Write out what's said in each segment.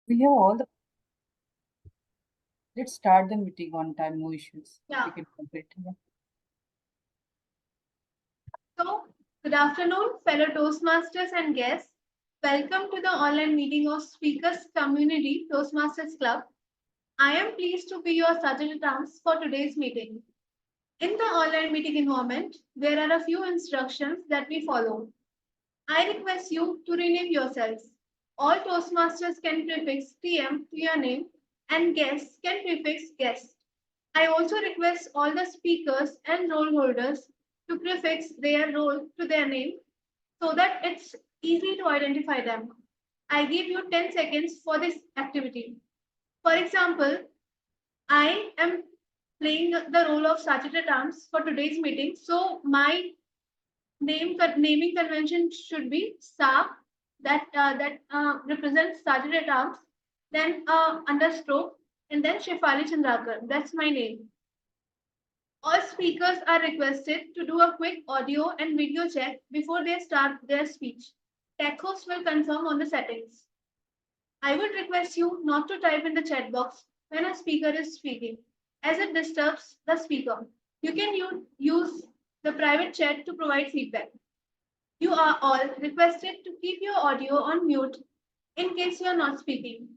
We have all the. Let's start the meeting on time, no issues. Yeah. We can complete. Yeah. So, good afternoon, fellow Toastmasters and guests. Welcome to the online meeting of Speakers Community Toastmasters Club. I am pleased to be your Sajjatams for today's meeting. In the online meeting environment, there are a few instructions that we follow. I request you to rename yourselves. All Toastmasters can prefix TM to your name, and guests can prefix guest. I also request all the speakers and role holders to prefix their role to their name so that it's easy to identify them. I give you 10 seconds for this activity. For example, I am playing the role of Sajita Tams for today's meeting. So my naming convention should be Sa that represents Sajita Tams, then understroke, and then Shefali Chandrakar. That's my name. All speakers are requested to do a quick audio and video check before they start their speech. Tech host will confirm on the settings. I would request you not to type in the chat box when a speaker is speaking, as it disturbs the speaker. You can use the private chat to provide feedback. You are all requested to keep your audio on mute in case you are not speaking.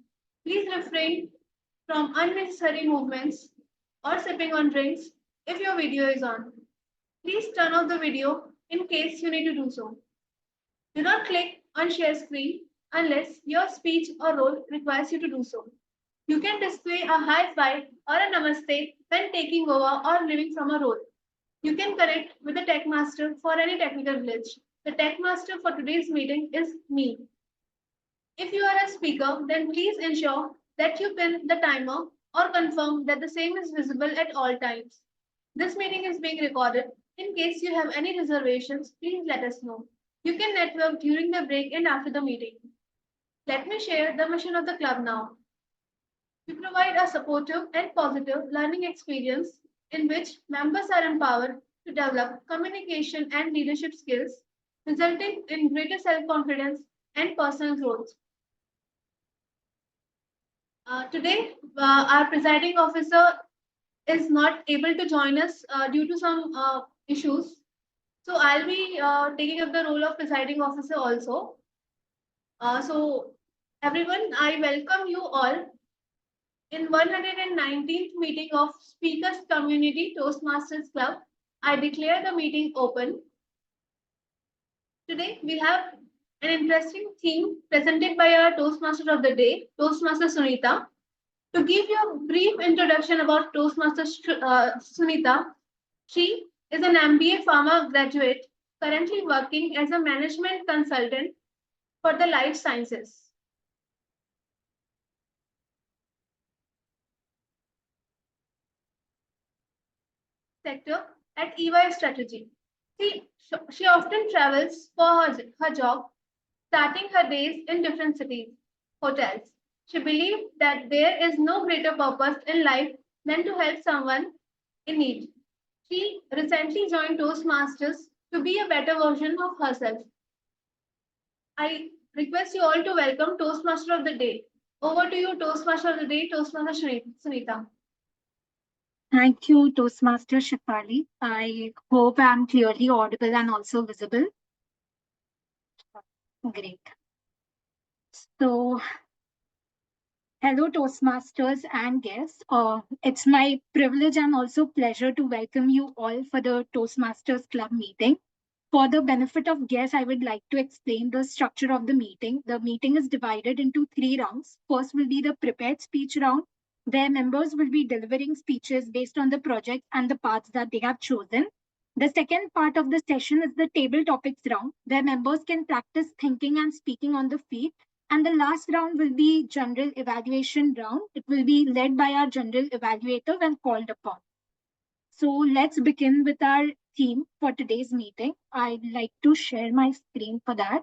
Please refrain from unnecessary movements or sipping on drinks if your video is on. Please turn off the video in case you need to do so. Do not click on share screen unless your speech or role requires you to do so. You can display a high five or a namaste when taking over or leaving from a role. You can connect with the tech master for any technical glitch. The tech master for today's meeting is me. If you are a speaker, then please ensure that you pin the timer or confirm that the same is visible at all times. This meeting is being recorded. In case you have any reservations, please let us know. You can network during the break and after the meeting. Let me share the mission of the club now. We provide a supportive and positive learning experience in which members are empowered to develop communication and leadership skills, resulting in greater self confidence and personal growth. Today, our presiding officer is not able to join us due to some issues. So I'll be taking up the role of presiding officer also. So everyone, I welcome you all in 119th meeting of Speakers Community Toastmasters Club. I declare the meeting open. Today we have an interesting theme presented by our Toastmaster of the day, Toastmaster Sunita. To give you a brief introduction about Toastmaster Sunita, she is an MBA Pharma graduate currently working as a management consultant for the life sciences sector at EY Strategy. She often travels for her job, starting her days in different cities, hotels. She believes that there is no greater purpose in life than to help someone in need. She recently joined Toastmasters to be a better version of herself. I request you all to welcome Toastmaster of the Day. Over to you, Toastmaster of the Day, Toastmaster Sunita. Thank you, Toastmaster Shefali. I hope I'm clearly audible and also visible. Great. So, hello, Toastmasters and guests. It's my privilege and also pleasure to welcome you all for the Toastmasters Club meeting. For the benefit of guests, I would like to explain the structure of the meeting. The meeting is divided into 3 rounds. First will be the prepared speech round, where members will be delivering speeches based on the project and the paths that they have chosen. The second part of the session is the table topics round, where members can practice thinking and speaking on the feet. And the last round will be general evaluation round. It will be led by our general evaluator when called upon. So let's begin with our theme for today's meeting. I'd like to share my screen for that.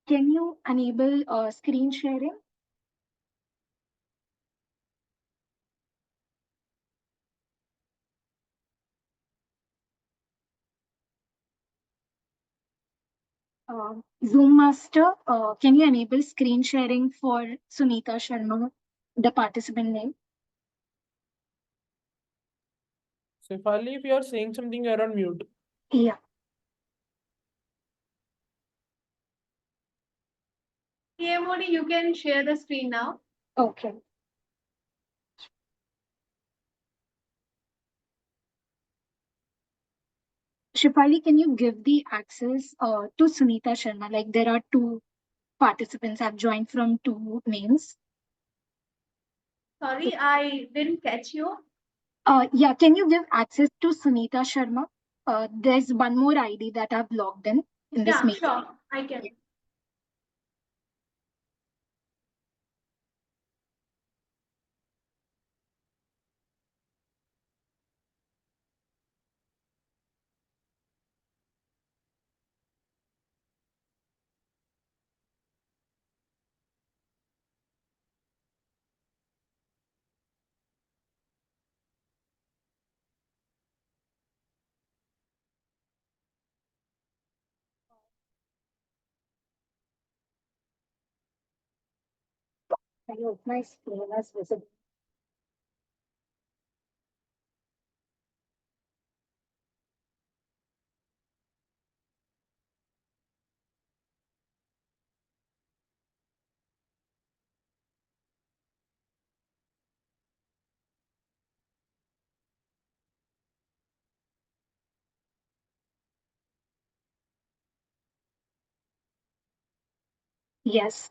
Can you enable screen sharing? Zoom Master, can you enable screen sharing for Sunita Sharma, the participant name? Shefali, if you are saying something, you're on mute. Yeah. PMOD, you can share the screen now. Okay. Shefali, can you give the access to Sunita Sharma? Like there are two participants have joined from two names. Sorry, I didn't catch you. Yeah, can you give access to Sunita Sharma? There's one more ID that I've logged in this Yeah, meeting. sure, I can. Yeah. I hope my screen is visible. Yes.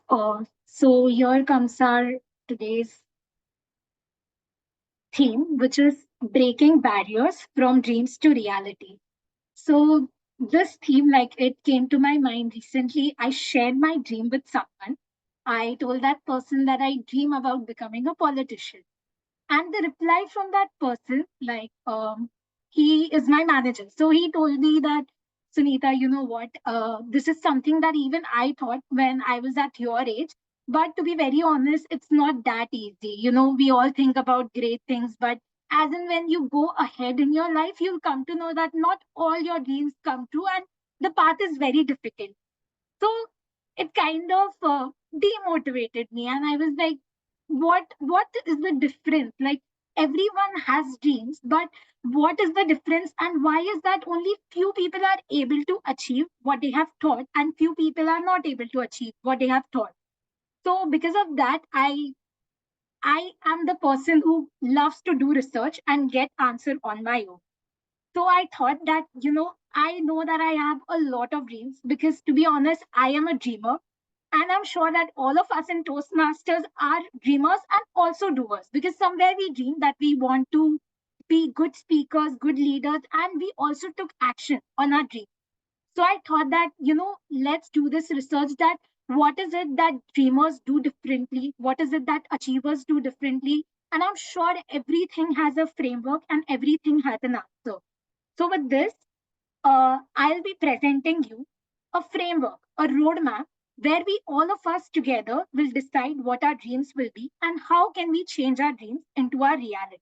So here comes our today's theme, which is breaking barriers from dreams to reality. So this theme, like it came to my mind recently. I shared my dream with someone. I told that person that I dream about becoming a politician. And the reply from that person, like, he is my manager. So he told me that, Sunita, you know what? This is something that even I thought when I was at your age. But to be very honest, it's not that easy. You know, we all think about great things, but as in when you go ahead in your life, you'll come to know that not all your dreams come true and the path is very difficult. So it kind of demotivated me. And I was like, what is the difference? Like everyone has dreams, but what is the difference and why is that only few people are able to achieve what they have thought and few people are not able to achieve what they have thought? So because of that, I am the person who loves to do research and get answer on my own. So I thought that, I know that I have a lot of dreams because to be honest, I am a dreamer. And I'm sure that all of us in Toastmasters are dreamers and also doers because somewhere we dream that we want to be good speakers, good leaders, and we also took action on our dream. So I thought that, let's do this research that what is it that dreamers do differently? What is it that achievers do differently? And I'm sure everything has a framework and everything has an answer. So with this, I'll be presenting you a framework, a roadmap where we all of us together will decide what our dreams will be and how can we change our dreams into our reality.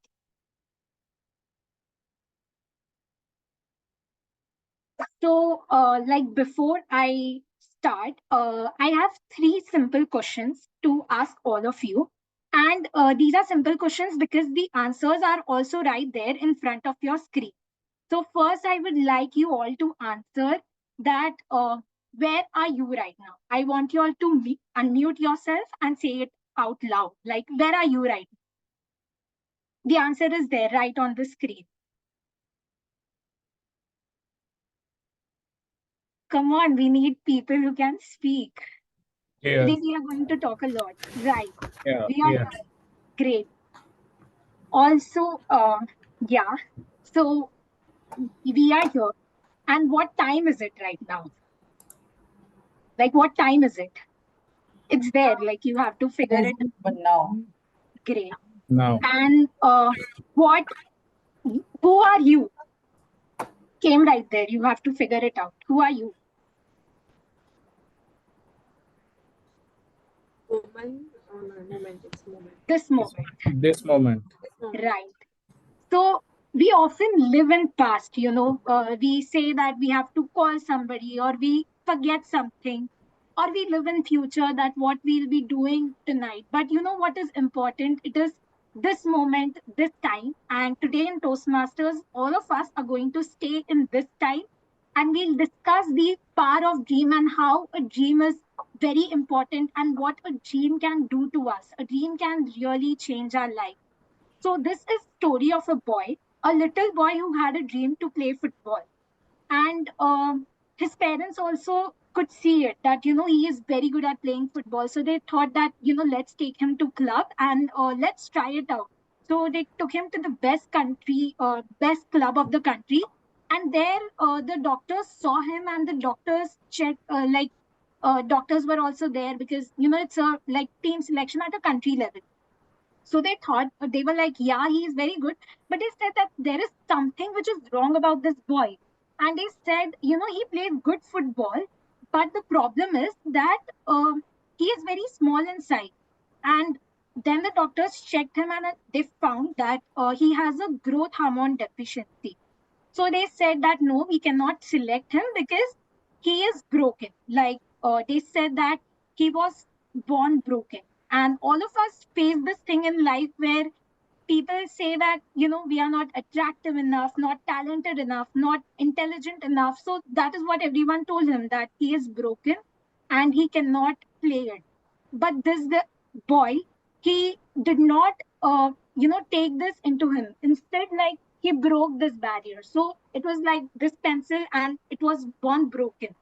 So, like before I start, I have three simple questions to ask all of you. And these are simple questions because the answers are also right there in front of your screen. So first, I would like you all to answer that where are you right now? I want you all to unmute yourself and say it out loud. Like, where are you right now? The answer is there right on the screen. Come on, we need people who can speak. Yeah. Today we are going to talk a lot. Right. Yeah. We are Yeah. great. Also, yeah. So we are here. And what time is it right now? Like, what time is it? It's there. Like, you have to figure it. But now, Great. Now. And who are you? Came right there. You have to figure it out. Who are you? This moment. This moment. Right. So we often live in past, we say that we have to call somebody or we forget something, or we live in future that what we'll be doing tonight. But you know what is important? It is this moment, this time. And today in Toastmasters, all of us are going to stay in this time, and we'll discuss the power of dream and how a dream is very important and what a dream can do to us. A dream can really change our life. So this is story of a little boy who had a dream to play football, and his parents also could see it that he is very good at playing football. So they thought that let's take him to club and let's try it out. So they took him to the best club of the country, and there the doctors saw him, and the doctors checked doctors were also there because it's a like team selection at a country level. So they thought, they were like, yeah, he is very good. But they said that there is something which is wrong about this boy. And they said, he played good football. But the problem is that he is very small in size. And then the doctors checked him, and they found that he has a growth hormone deficiency. So they said that no, we cannot select him because he is broken. Like they said that he was born broken. And all of us face this thing in life where people say that, we are not attractive enough, not talented enough, not intelligent enough. So that is what everyone told him, that he is broken and he cannot play it. But the boy, he did not, take this into him. Instead, like, he broke this barrier. So it was like this pencil and it was born broken.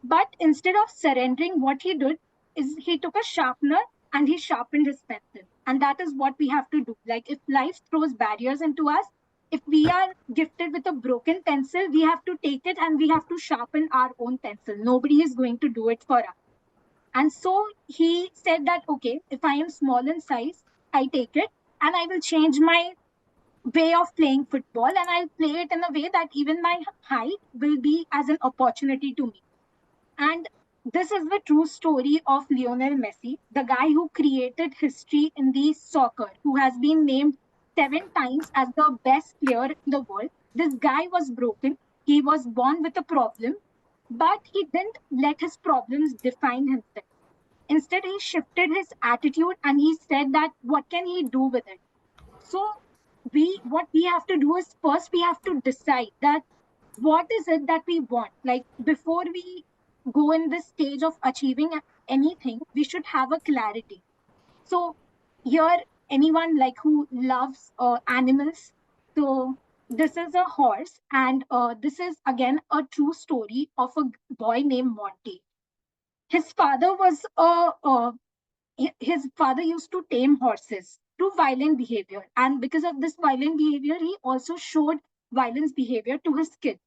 But instead of surrendering, what he did is he took a sharpener and he sharpened his pencil. And that is what we have to do. Like, if life throws barriers into us, if we are gifted with a broken pencil, we have to take it and we have to sharpen our own pencil. Nobody is going to do it for us. And so he said that, okay, if I am small in size, I take it and I will change my way of playing football, and I'll play it in a way that even my height will be as an opportunity to me. And this is the true story of Lionel Messi, the guy who created history in the soccer, who has been named 7 times as the best player in the world. This guy was broken. He was born with a problem, but he didn't let his problems define himself. Instead, he shifted his attitude and he said that what can he do with it? So what we have to do is, first we have to decide that what is it that we want. Like, before we go in this stage of achieving anything, we should have a clarity. So here, anyone like who loves animals, so this is a horse, and this is again a true story of a boy named Monty. His father was his father used to tame horses to violent behavior, and because of this violent behavior, he also showed violence behavior to his kids.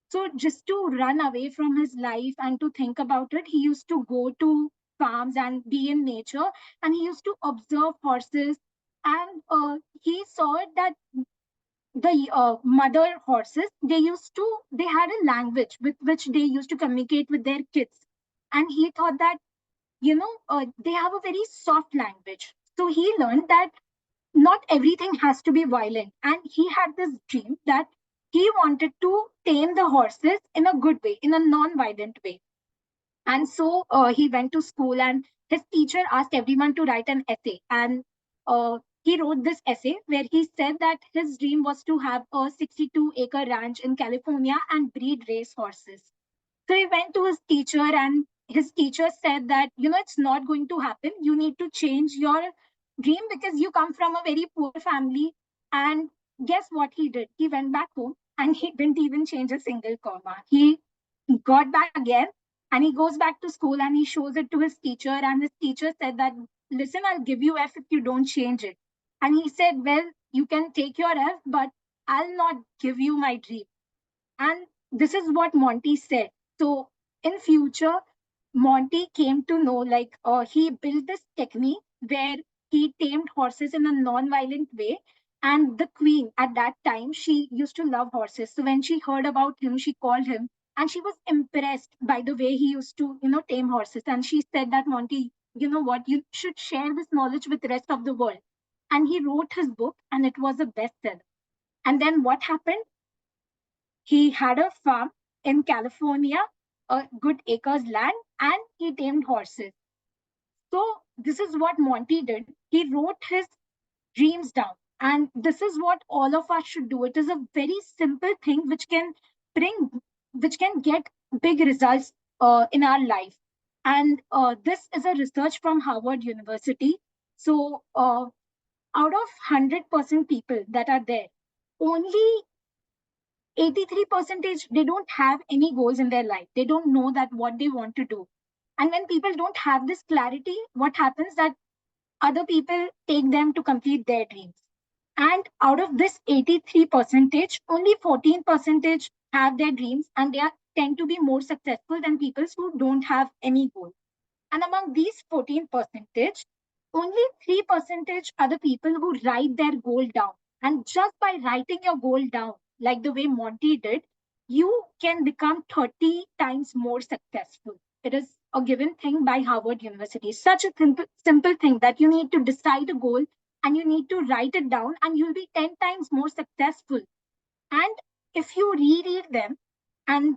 So just to run away from his life and to think about it, he used to go to farms and be in nature, and he used to observe horses. And he saw it that the mother horses, they had a language with which they used to communicate with their kids. And he thought that, they have a very soft language. So he learned that not everything has to be violent. And he had this dream that he wanted to tame the horses in a good way, in a non-violent way. And so he went to school, and his teacher asked everyone to write an essay. And he wrote this essay where he said that his dream was to have a 62-acre ranch in California and breed race horses. So he went to his teacher, and his teacher said that, it's not going to happen. You need to change your dream because you come from a very poor family. And guess what he did? He went back home and he didn't even change a single comma. He got back again and he goes back to school and he shows it to his teacher. And his teacher said that, listen, I'll give you F if you don't change it. And he said, well, you can take your F, but I'll not give you my dream. And this is what Monty said. So in future, Monty came to know, like, he built this technique where he tamed horses in a non-violent way. And the queen at that time, she used to love horses. So when she heard about him, she called him and she was impressed by the way he used to, tame horses. And she said that, Monty, you know what, you should share this knowledge with the rest of the world. And he wrote his book and it was a bestseller. And then what happened? He had a farm in California a good acres land, and he tamed horses. So this is what Monty did. He wrote his dreams down. And this is what all of us should do. It is a very simple thing bring, which can get big results in our life. And this is a research from Harvard University. So out of 100% people that are there, only 83% they don't have any goals in their life. They don't know that what they want to do. And when people don't have this clarity, what happens that other people take them to complete their dreams. And out of this 83 percentage, only 14 percentage have their dreams, and they tend to be more successful than people who don't have any goal. And among these 14 percentage, only 3 percentage are the people who write their goal down. And just by writing your goal down, like the way Monty did, you can become 30 times more successful. It is a given thing by Harvard University. Such a simple thing that you need to decide a goal and you need to write it down, and you'll be 10 times more successful. And if you reread them and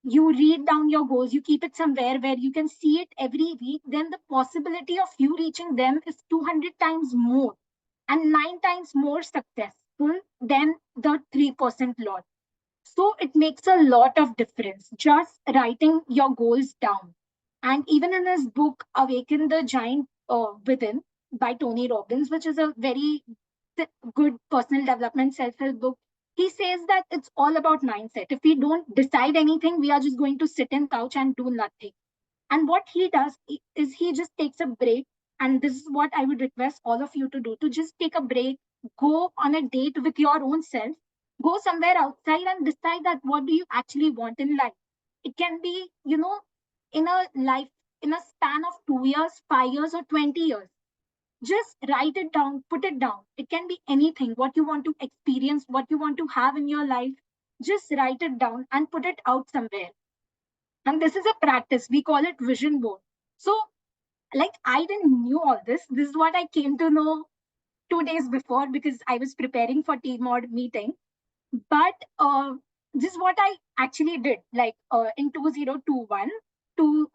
you read down your goals, you keep it somewhere where you can see it every week, then the possibility of you reaching them is 200 times more and 9 times more successful than the 3% law. So it makes a lot of difference just writing your goals down. And even in his book, Awaken the Giant Within by Tony Robbins, which is a very good personal development self-help book, he says that it's all about mindset. If we don't decide anything, we are just going to sit in couch and do nothing. And what he does is he just takes a break. And this is what I would request all of you to do, to just take a break, go on a date with your own self, go somewhere outside and decide that what do you actually want in life. It can be, in a life, in a span of 2 years, 5 years, or 20 years. Just write it down, put it down. It can be anything, what you want to experience, what you want to have in your life. Just write it down and put it out somewhere. And this is a practice. We call it vision board. So, like, I didn't knew all this. This is what I came to know 2 days before because I was preparing for TMOD meeting. But this is what I actually did. Like in 2021 to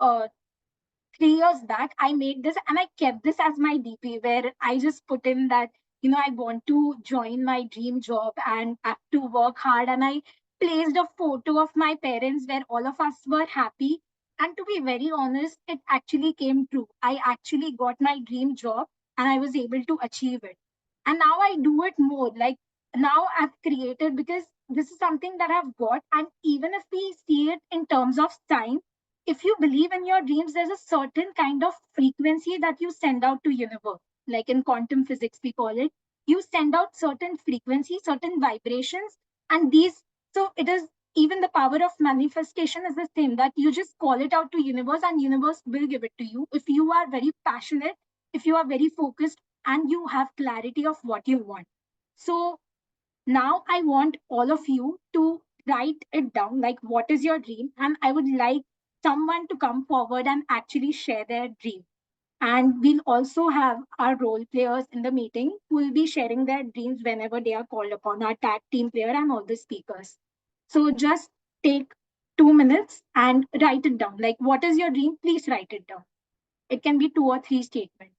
3 years back, I made this and I kept this as my DP where I just put in that, I want to join my dream job and have to work hard. And I placed a photo of my parents where all of us were happy. And to be very honest, it actually came true. I actually got my dream job and I was able to achieve it. And now I do it more. Like now I've created because this is something that I've got. And even if we see it in terms of time, if you believe in your dreams, there's a certain kind of frequency that you send out to universe. Like in quantum physics, we call it. You send out certain frequencies, certain vibrations, and these. So it is even the power of manifestation is the same that you just call it out to universe, and universe will give it to you if you are very passionate, if you are very focused, and you have clarity of what you want. So now I want all of you to write it down, like what is your dream, and I would like someone to come forward and actually share their dream. And we'll also have our role players in the meeting who will be sharing their dreams whenever they are called upon, our tag team player and all the speakers. So just take 2 minutes and write it down. Like, what is your dream? Please write it down. It can be 2 or 3 statements.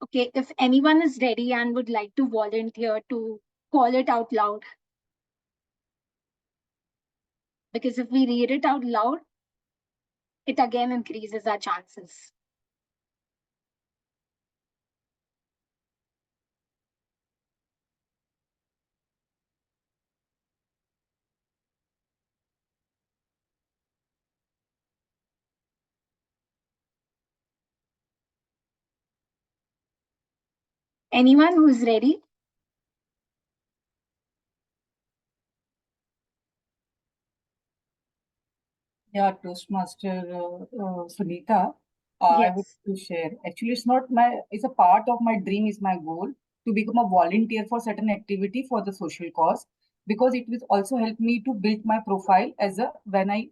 Okay, if anyone is ready and would like to volunteer to call it out loud. Because if we read it out loud, it again increases our chances. Anyone who's ready? Yeah, Toastmaster Sunita, I would Yes. like to share. Actually, it's a part of my dream, is my goal to become a volunteer for certain activity for the social cause, because it will also help me to build my profile as a when I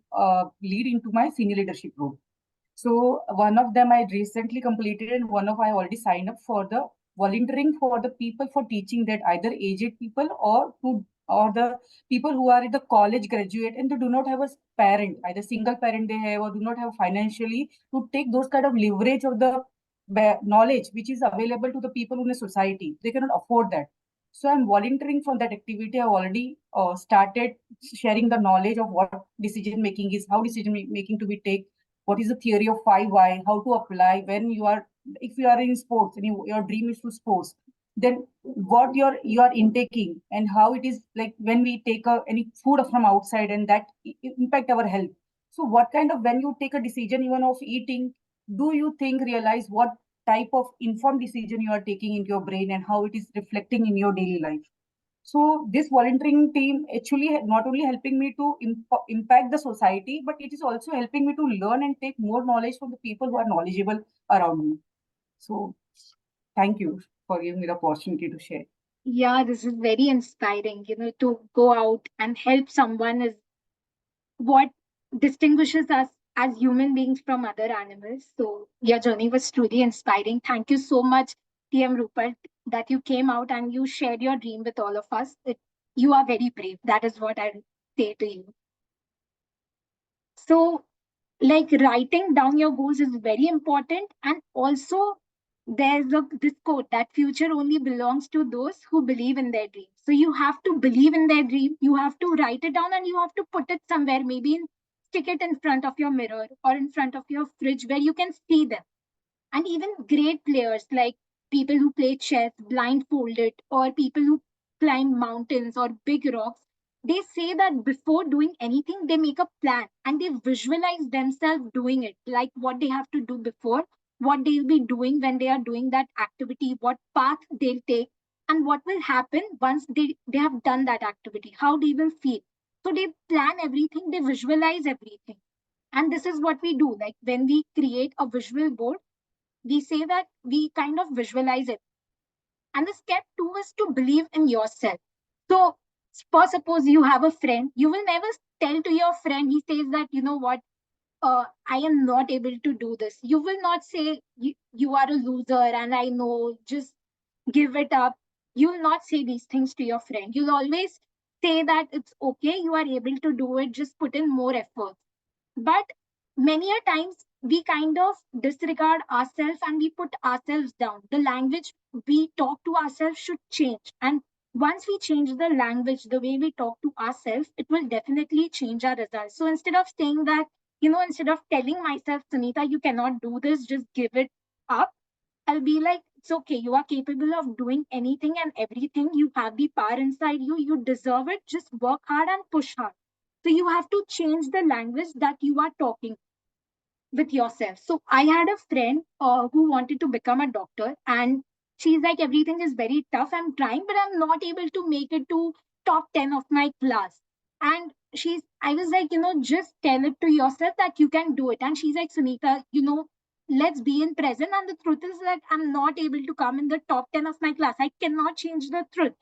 lead into my senior leadership role. So one of them I recently completed, and one of I already signed up for the volunteering for the people for teaching that either aged people or the people who are in the college graduate and they do not have a parent, either single parent they have or do not have financially to take those kind of leverage of the knowledge which is available to the people in the society. They cannot afford that. So I'm volunteering for that activity. I've already started sharing the knowledge of what decision making is, how decision making to be take, what is the theory of 5 why, how to apply when you are, if you are in sports and your dream is to sports, then what you are intaking and how it is like when we take any food from outside and that impact our health. So what kind of, when you take a decision even of eating, do you think realize what type of informed decision you are taking into your brain and how it is reflecting in your daily life. So this volunteering team actually not only helping me to impact the society, but it is also helping me to learn and take more knowledge from the people who are knowledgeable around me. So thank you for giving me the opportunity to share. Yeah, this is very inspiring. To go out and help someone is what distinguishes us as human beings from other animals. So your journey was truly inspiring. Thank you so much, TM Rupert, that you came out and you shared your dream with all of us. You are very brave. That is what I say to you. So, like, writing down your goals is very important, and also there's this quote that future only belongs to those who believe in their dream. So you have to believe in their dream, you have to write it down, and you have to put it somewhere, maybe stick it in front of your mirror or in front of your fridge where you can see them. And even great players, like people who play chess blindfolded, or people who climb mountains or big rocks, they say that before doing anything they make a plan and they visualize themselves doing it, like what they have to do before, what they'll be doing when they are doing that activity, what path they'll take, and what will happen once they have done that activity, how they will feel. So they plan everything, they visualize everything. And this is what we do, like when we create a visual board, we say that we kind of visualize it. And the step two is to believe in yourself. So, suppose you have a friend, you will never tell to your friend, he says that, you know what, I am not able to do this. You will not say, you are a loser and I know, just give it up. You will not say these things to your friend. You'll always say that it's okay, you are able to do it, just put in more effort. But many a times we kind of disregard ourselves and we put ourselves down. The language we talk to ourselves should change. And once we change the language, the way we talk to ourselves, it will definitely change our results. So instead of saying that, instead of telling myself, Sunita, you cannot do this, just give it up, I'll be like, it's okay. You are capable of doing anything and everything. You have the power inside you. You deserve it. Just work hard and push hard. So you have to change the language that you are talking with yourself. So I had a friend who wanted to become a doctor, and she's like, everything is very tough. I'm trying, but I'm not able to make it to top 10 of my class. And I was like, just tell it to yourself that you can do it. And she's like, Sunita, let's be in present. And the truth is that I'm not able to come in the top 10 of my class. I cannot change the truth.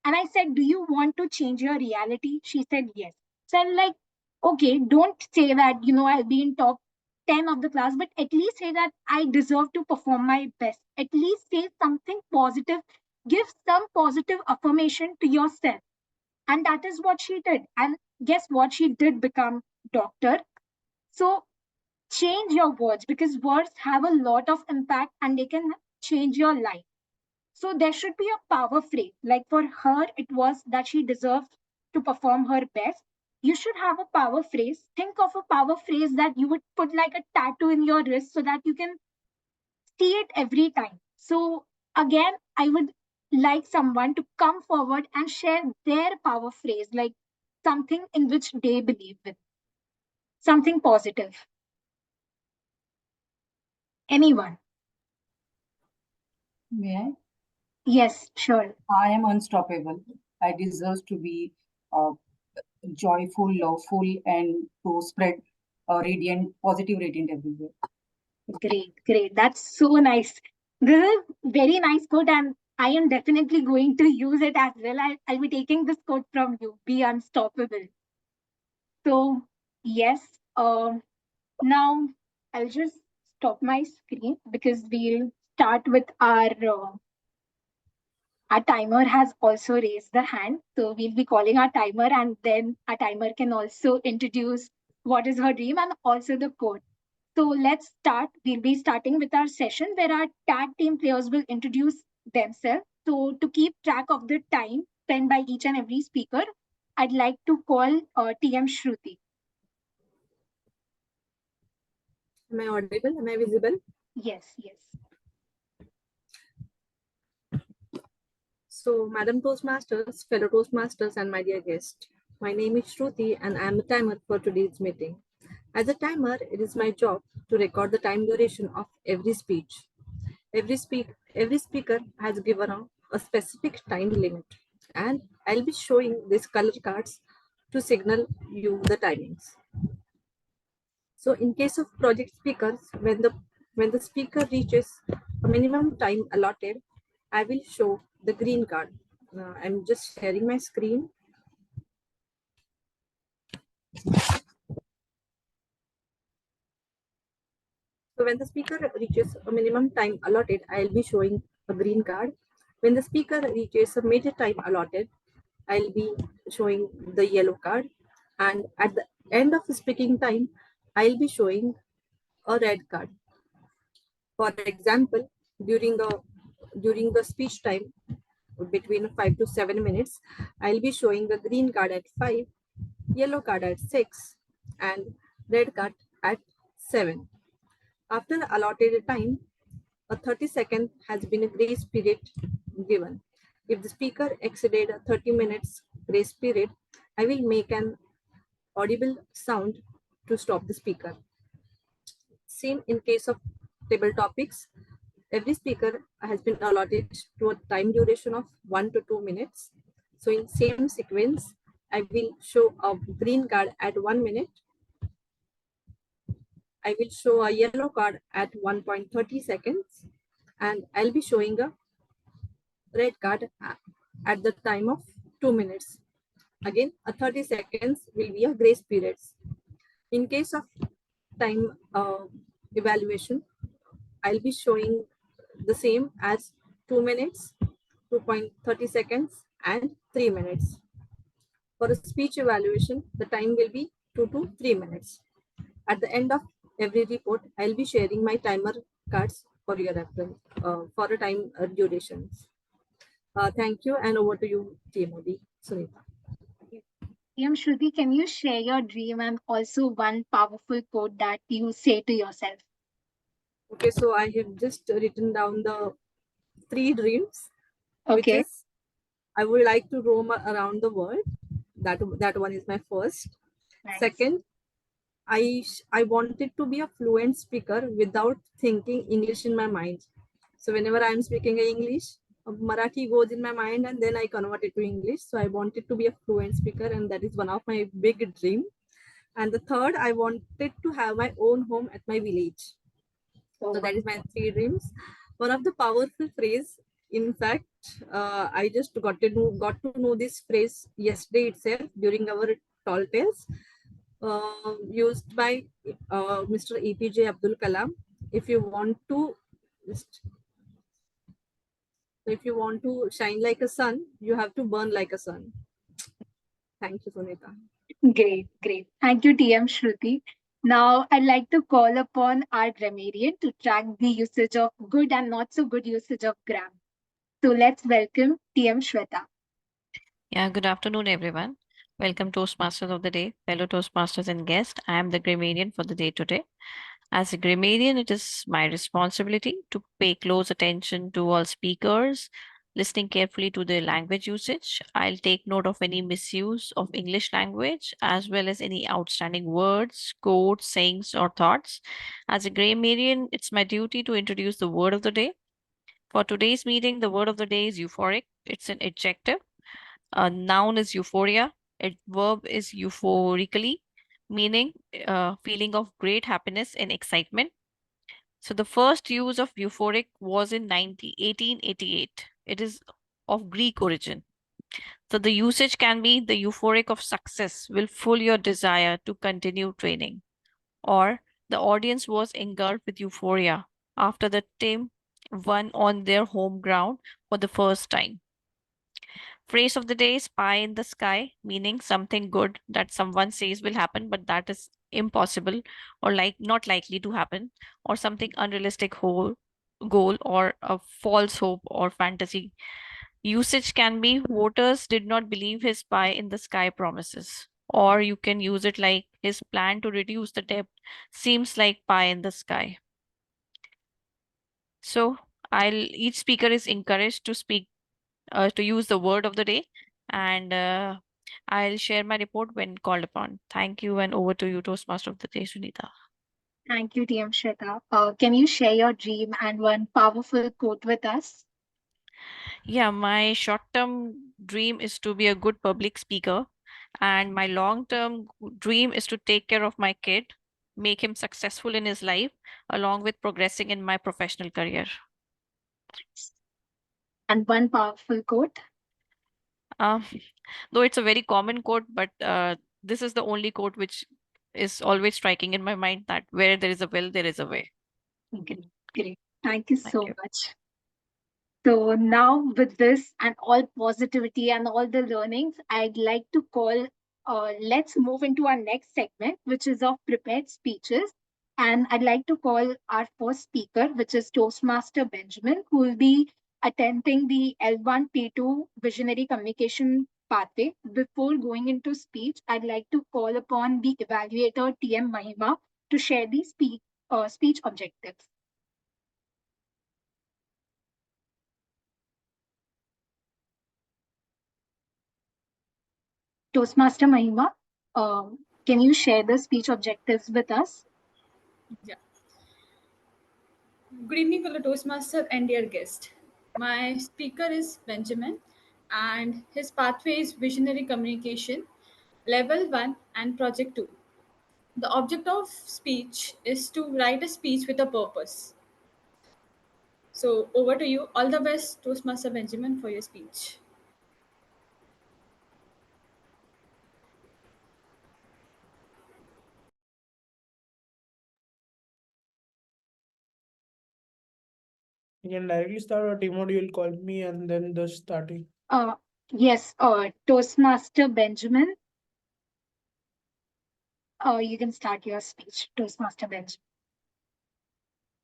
And I said, do you want to change your reality? She said, yes. So I'm like, okay, don't say that, I'll be in top 10 of the class, but at least say that I deserve to perform my best. At least say something positive, give some positive affirmation to yourself. And that is what she did. And guess what? She did become doctor. So change your words, because words have a lot of impact and they can change your life. So there should be a power phrase. Like for her, it was that she deserves to perform her best. You should have a power phrase. Think of a power phrase that you would put like a tattoo in your wrist so that you can see it every time. So again, I would like someone to come forward and share their power phrase, like something in which they believe with, something positive. Anyone? May I? Yes, sure. I am unstoppable. I deserve to be uh, joyful, loveful, and to spread radiant, positive radiant everywhere. Great, great. That's so nice. This is very nice quote, and I am definitely going to use it as well. I'll be taking this quote from you. Be unstoppable. So yes, now I'll just stop my screen because we'll start with our timer has also raised the hand. So we'll be calling our timer, and then our timer can also introduce what is her dream and also the code. So let's start. We'll be starting with our session where our tag team players will introduce themselves. So to keep track of the time spent by each and every speaker, I'd like to call TM Shruti. Am I audible? Am I visible? Yes, yes. So, Madam Toastmasters, fellow Toastmasters, and my dear guest, my name is Shruti and I am the timer for today's meeting. As a timer, it is my job to record the time duration of every speech. Every speaker has given a specific time limit, and I'll be showing these color cards to signal you the timings. So in case of project speakers, when the speaker reaches a minimum time allotted, I will show the green card. I'm just sharing my screen. So when the speaker reaches a minimum time allotted, I'll be showing a green card. When the speaker reaches a major time allotted, I'll be showing the yellow card. And at the end of the speaking time, I'll be showing a red card. For example, during the speech time between 5 to 7 minutes, I'll be showing the green card at 5, yellow card at 6, and red card at 7. After the allotted time, a 30-second has been a grace period given. If the speaker exceeded a 30 minutes grace period, I will make an audible sound to stop the speaker. Same in case of table topics. Every speaker has been allotted to a time duration of 1 to 2 minutes. So in same sequence, I will show a green card at 1 minute. I will show a yellow card at 1.30 seconds, and I'll be showing a red card at the time of 2 minutes. Again, a 30 seconds will be a grace period. In case of time evaluation, I'll be showing the same as 2 minutes, 2.30 seconds, and 3 minutes. For a speech evaluation, the time will be 2 to 3 minutes. At the end of every report, I'll be sharing my timer cards for your reference for a time durations. Thank you, and over to you, TMOD. Sunita. TM Shruti, can you share your dream and also one powerful quote that you say to yourself? Okay, so I have just written down the 3 dreams, which Okay. is I would like to roam around the world. That one is my first. Nice. Second, I wanted to be a fluent speaker without thinking English in my mind. So whenever I'm speaking English, Marathi goes in my mind and then I convert it to English. So I wanted to be a fluent speaker, and that is one of my big dream. And the third, I wanted to have my own home at my village. So that is my 3 dreams. One of the powerful phrase, in fact, I just got to know this phrase yesterday itself during our tall tales, used by Mr. APJ Abdul Kalam. If you want to shine like a sun, you have to burn like a sun. Thank you, Sunita. Great, great. Thank you, TM Shruti. Now, I'd like to call upon our grammarian to track the usage of good and not so good usage of gram. So let's welcome TM Shweta. Yeah, good afternoon, everyone. Welcome, Toastmasters of the Day, fellow Toastmasters and guests. I am the grammarian for the day today. As a grammarian, it is my responsibility to pay close attention to all speakers, listening carefully to their language usage. I'll take note of any misuse of English language, as well as any outstanding words, quotes, sayings, or thoughts. As a grammarian, it's my duty to introduce the word of the day. For today's meeting, the word of the day is euphoric. It's an adjective. A noun is euphoria. A verb is euphorically. meaning feeling of great happiness and excitement. So the first use of euphoric was in 1888. It is of Greek origin. So the usage can be the euphoric of success will fuel your desire to continue training, or the audience was engulfed with euphoria after the team won on their home ground for the first time. Phrase of the day is pie in the sky, meaning something good that someone says will happen, but that is impossible or like not likely to happen, or something unrealistic goal or a false hope or fantasy. Usage can be voters did not believe his pie in the sky promises. Or you can use it like his plan to reduce the debt seems like pie in the sky. So each speaker is encouraged to speak to use the word of the day, and I'll share my report when called upon. Thank you, and over to you, Toastmaster of the day, Sunita. Thank you, TM Shweta. Can you share your dream and one powerful quote with us? Yeah, my short-term dream is to be a good public speaker, and my long-term dream is to take care of my kid, make him successful in his life, along with progressing in my professional career. And one powerful quote? Um, though it's a very common quote, but this is the only quote which is always striking in my mind, that where there is a will, there is a way. Great, great. Thank you Thank so you. much. So now with this and all positivity and all the learnings, I'd like to call, let's move into our next segment, which is of prepared speeches. And I'd like to call our first speaker, which is Toastmaster Benjamin, who will be attempting the L1 P2 Visionary Communication Pathway. Before going into speech, I'd like to call upon the evaluator, TM Mahima, to share the speech objectives. Toastmaster Mahima, can you share the speech objectives with us? Yeah. Good evening, fellow Toastmaster and dear guest. My speaker is Benjamin, and his pathway is Visionary Communication, Level 1 and Project 2. The object of speech is to write a speech with a purpose. So, over to you. All the best, Toastmaster Benjamin, for your speech. You can directly start, or Timo, you'll call me and then the starting. Yes, Toastmaster Benjamin, you can start your speech, Toastmaster Benjamin.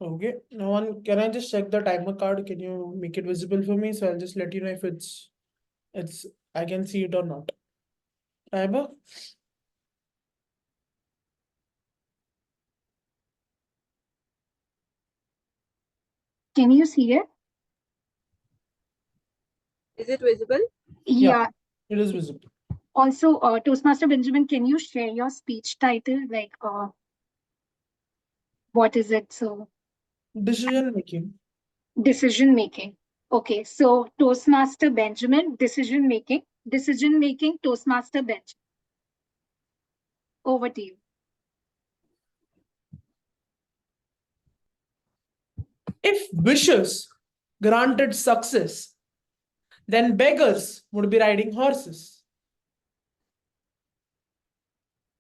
Okay. Now, can I just check the timer card? Can you make it visible for me? So I'll just let you know if it's I can see it or not. Timer? Can you see it? Is it visible? Yeah. It is visible. Also, Toastmaster Benjamin, can you share your speech title? Like, what is it? So, Decision making. decision making. Okay, so Toastmaster Benjamin, decision making, Toastmaster Benjamin. Over to you. If wishes granted success, then beggars would be riding horses.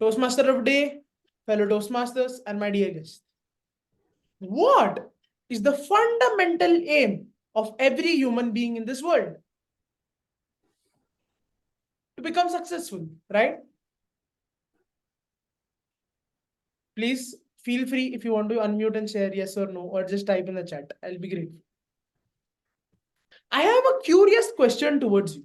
Toastmaster of day, fellow Toastmasters, and my dear guest. What is the fundamental aim of every human being in this world? To become successful, right? Please feel free if you want to unmute and share yes or no, or just type in the chat. I'll be grateful. I have a curious question towards you.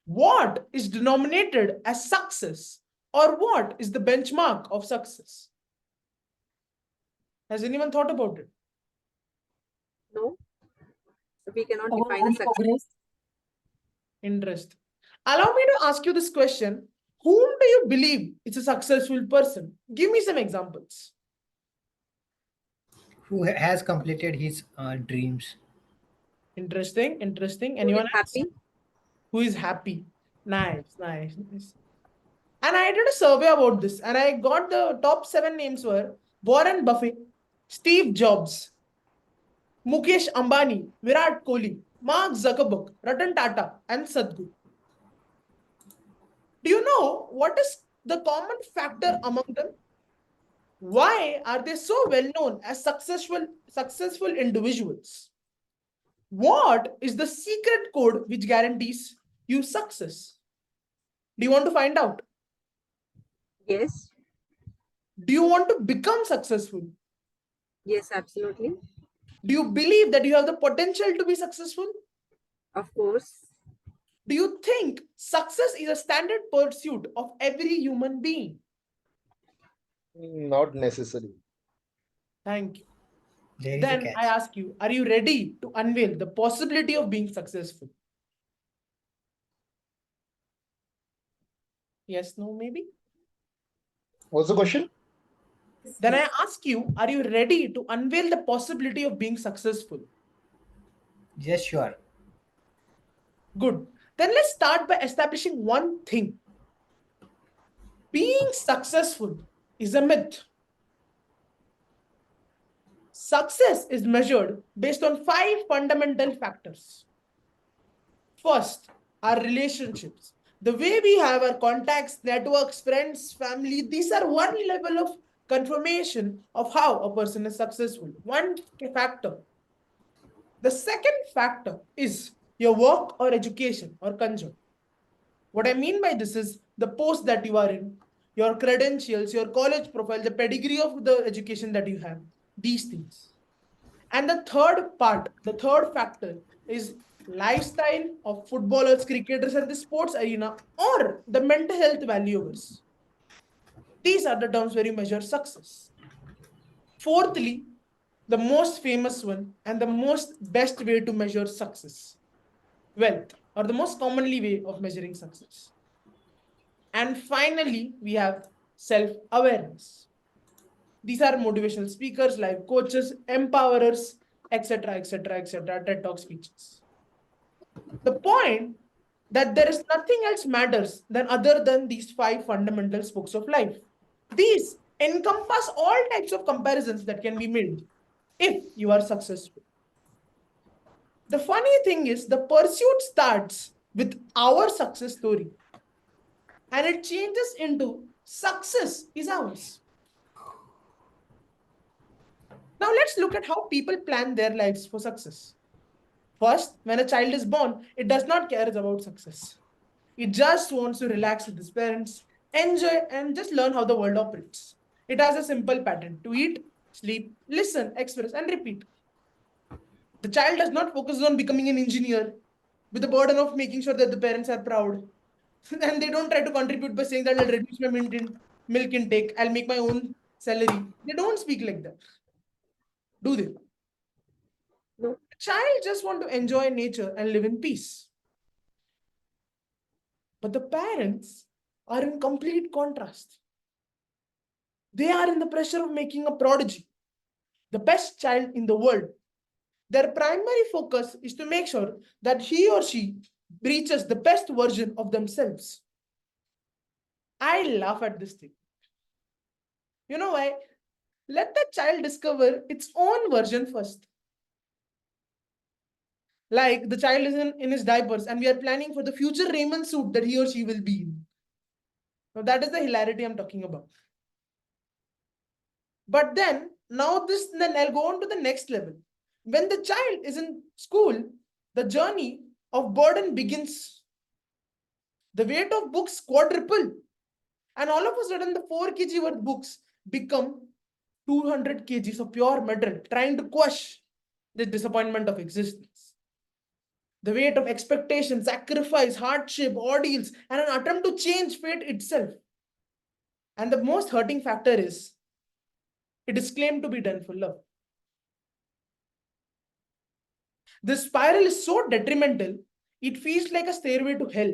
What is denominated as success, or what is the benchmark of success? Has anyone thought about it? No. We cannot Our define a own success. progress. Interest. Allow me to ask you this question. Whom do you believe is a successful person? Give me some examples. Who has completed his dreams. Interesting. Who Anyone is else? happy? Who is happy? Nice. And I did a survey about this, and I got the top 7 names were Warren Buffett, Steve Jobs, Mukesh Ambani, Virat Kohli, Mark Zuckerberg, Ratan Tata, and Sadhguru. Do you know what is the common factor among them? Why are they so well known as successful individuals? What is the secret code which guarantees you success? Do you want to find out? Yes. Do you want to become successful? Yes, absolutely. Do you believe that you have the potential to be successful? Of course. Do you think success is a standard pursuit of every human being? Not necessary. Thank you. There is a Then I catch. ask you, are you ready to unveil the possibility of being successful? Yes, no, maybe? What's the question? Then I ask you, are you ready to unveil the possibility of being successful? Yes, sure. Good. Then let's start by establishing one thing. Being successful is a myth. Success is measured based on 5 fundamental factors. First, our relationships. The way we have our contacts, networks, friends, family, these are one level of confirmation of how a person is successful. One factor. The second factor is your work or education or conjure. What I mean by this is the post that you are in, your credentials, your college profile, the pedigree of the education that you have, these things. And the third part, the third factor is lifestyle of footballers, cricketers, and the sports arena, or the mental health valuers. These are the terms where you measure success. Fourthly, the most famous one and the most best way to measure success, wealth, or the most commonly way of measuring success. And finally, we have self-awareness. These are motivational speakers, life coaches, empowerers, etc., etc., etc., TED Talk speeches. The point that there is nothing else matters than other than these 5 fundamental spokes of life. These encompass all types of comparisons that can be made if you are successful. The funny thing is, the pursuit starts with our success story and it changes into success is ours. Now let's look at how people plan their lives for success. First, when a child is born, it does not care about success. It just wants to relax with his parents, enjoy, and just learn how the world operates. It has a simple pattern to eat, sleep, listen, express, and repeat. The child does not focus on becoming an engineer with the burden of making sure that the parents are proud. And they don't try to contribute by saying that I'll reduce my milk intake, I'll make my own salary. They don't speak like that. Do they? No. The child just want to enjoy nature and live in peace. But the parents are in complete contrast. They are in the pressure of making a prodigy, the best child in the world. Their primary focus is to make sure that he or she reaches the best version of themselves. I laugh at this thing. You know why? Let the child discover its own version first. Like the child is in his diapers and we are planning for the future Raymond suit that he or she will be in. Now that is the hilarity I'm talking about. But then I'll go on to the next level. When the child is in school, the journey of burden begins. The weight of books quadruple. And all of a sudden, the 4 kg worth books become 200 kgs of pure metal, trying to quash the disappointment of existence. The weight of expectation, sacrifice, hardship, ordeals, and an attempt to change fate itself. And the most hurting factor is, it is claimed to be done for love. The spiral is so detrimental, it feels like a stairway to hell.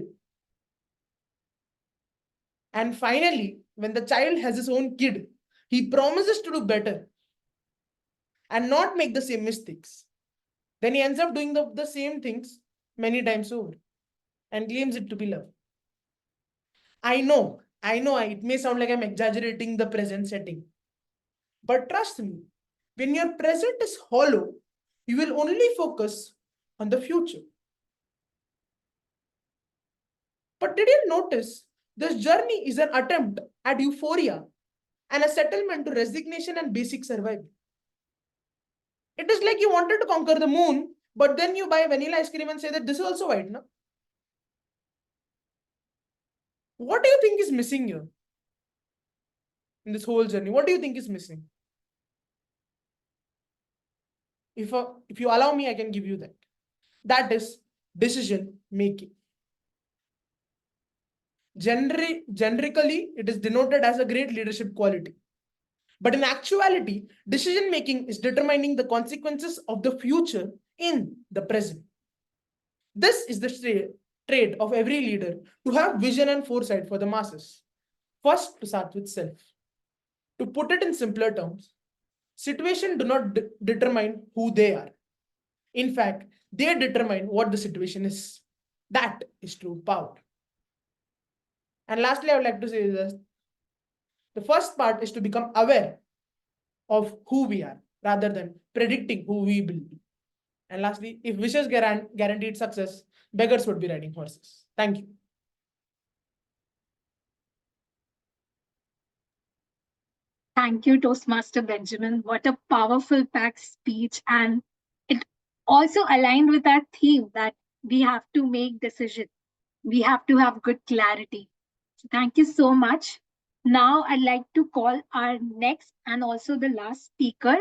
And finally, when the child has his own kid, he promises to do better and not make the same mistakes. Then he ends up doing the same things many times over and claims it to be love. I know I know it may sound like I'm exaggerating the present setting, but trust me, when your present is hollow, you will only focus on the future. But did you notice this journey is an attempt at euphoria and a settlement to resignation and basic survival? It is like you wanted to conquer the moon, but then you buy vanilla ice cream and say that this is also white, no? What do you think is missing here in this whole journey? What do you think is missing? If you allow me, I can give you that. That is decision making. Generically, it is denoted as a great leadership quality. But in actuality, decision making is determining the consequences of the future in the present. This is the trait of every leader, to have vision and foresight for the masses. First, to start with self. To put it in simpler terms, situations do not determine who they are. In fact, they determine what the situation is. That is true power. And lastly, I would like to say this. The first part is to become aware of who we are rather than predicting who we will be. And lastly, if wishes guaranteed success, beggars would be riding horses. Thank you. Thank you, Toastmaster Benjamin. What a powerful packed speech. And it also aligned with that theme that we have to make decisions. We have to have good clarity. So thank you so much. Now I'd like to call our next and also the last speaker.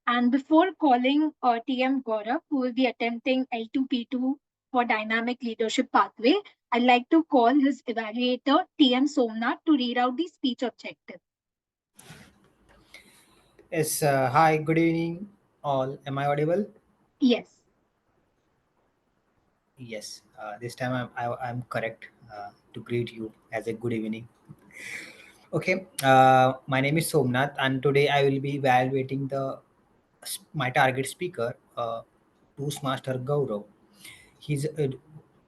And before calling TM Gaurav, who will be attempting L2P2 for Dynamic Leadership Pathway, I'd like to call his evaluator, TM Somnath, to read out the speech objective. Yes, hi, good evening, all. Am I audible? Yes. Yes, this time I'm correct to greet you as a good evening. Okay, my name is Somnath, and today I will be evaluating my target speaker, Toastmaster Gaurav. He's uh,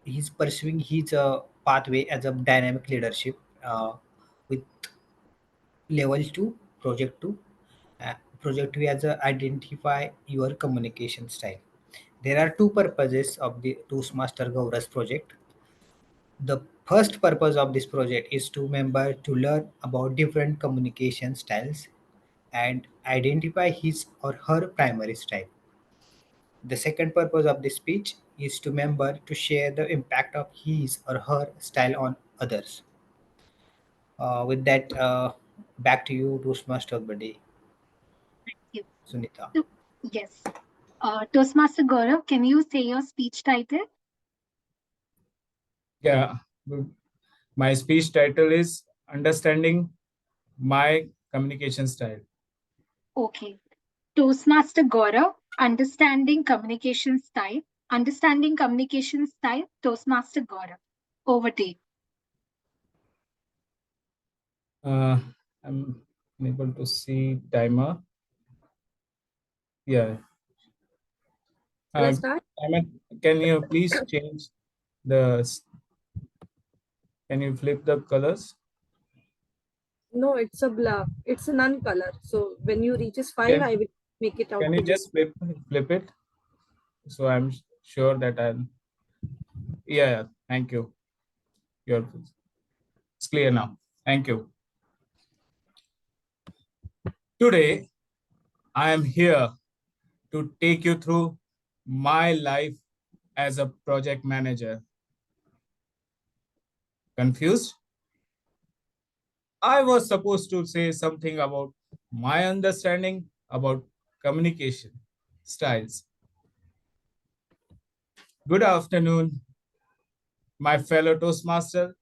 he's pursuing his pathway as a dynamic leadership with level 2, project 2. Project 2 as a identify your communication style. There are two purposes of the Toastmaster Gaurav's project. The first purpose of this project is to member to learn about different communication styles and identify his or her primary style. The second purpose of this speech is to member to share the impact of his or her style on others. With that, back to you, Toastmaster of the day, Thank you. Sunita. So, yes. Toastmaster Gaurav, can you say your speech title? Yeah. My speech title is Understanding My Communication Style. Okay. Toastmaster Gaurav, Understanding Communication Style. Understanding Communication Style, Toastmaster Gaurav. Over to you. I'm unable to see timer. Yeah. Shall I start? Timer, can you please change the? Can you flip the colors? No, it's a blur. It's a none color. So when you reaches 5, Can, I will make it out can to you be. just flip it? So I'm sure that I'll. Yeah. Thank you. It's clear now. Thank you. Today, I am here to take you through my life as a project manager. Confused? I was supposed to say something about my understanding about communication styles. Good afternoon, my fellow Toastmaster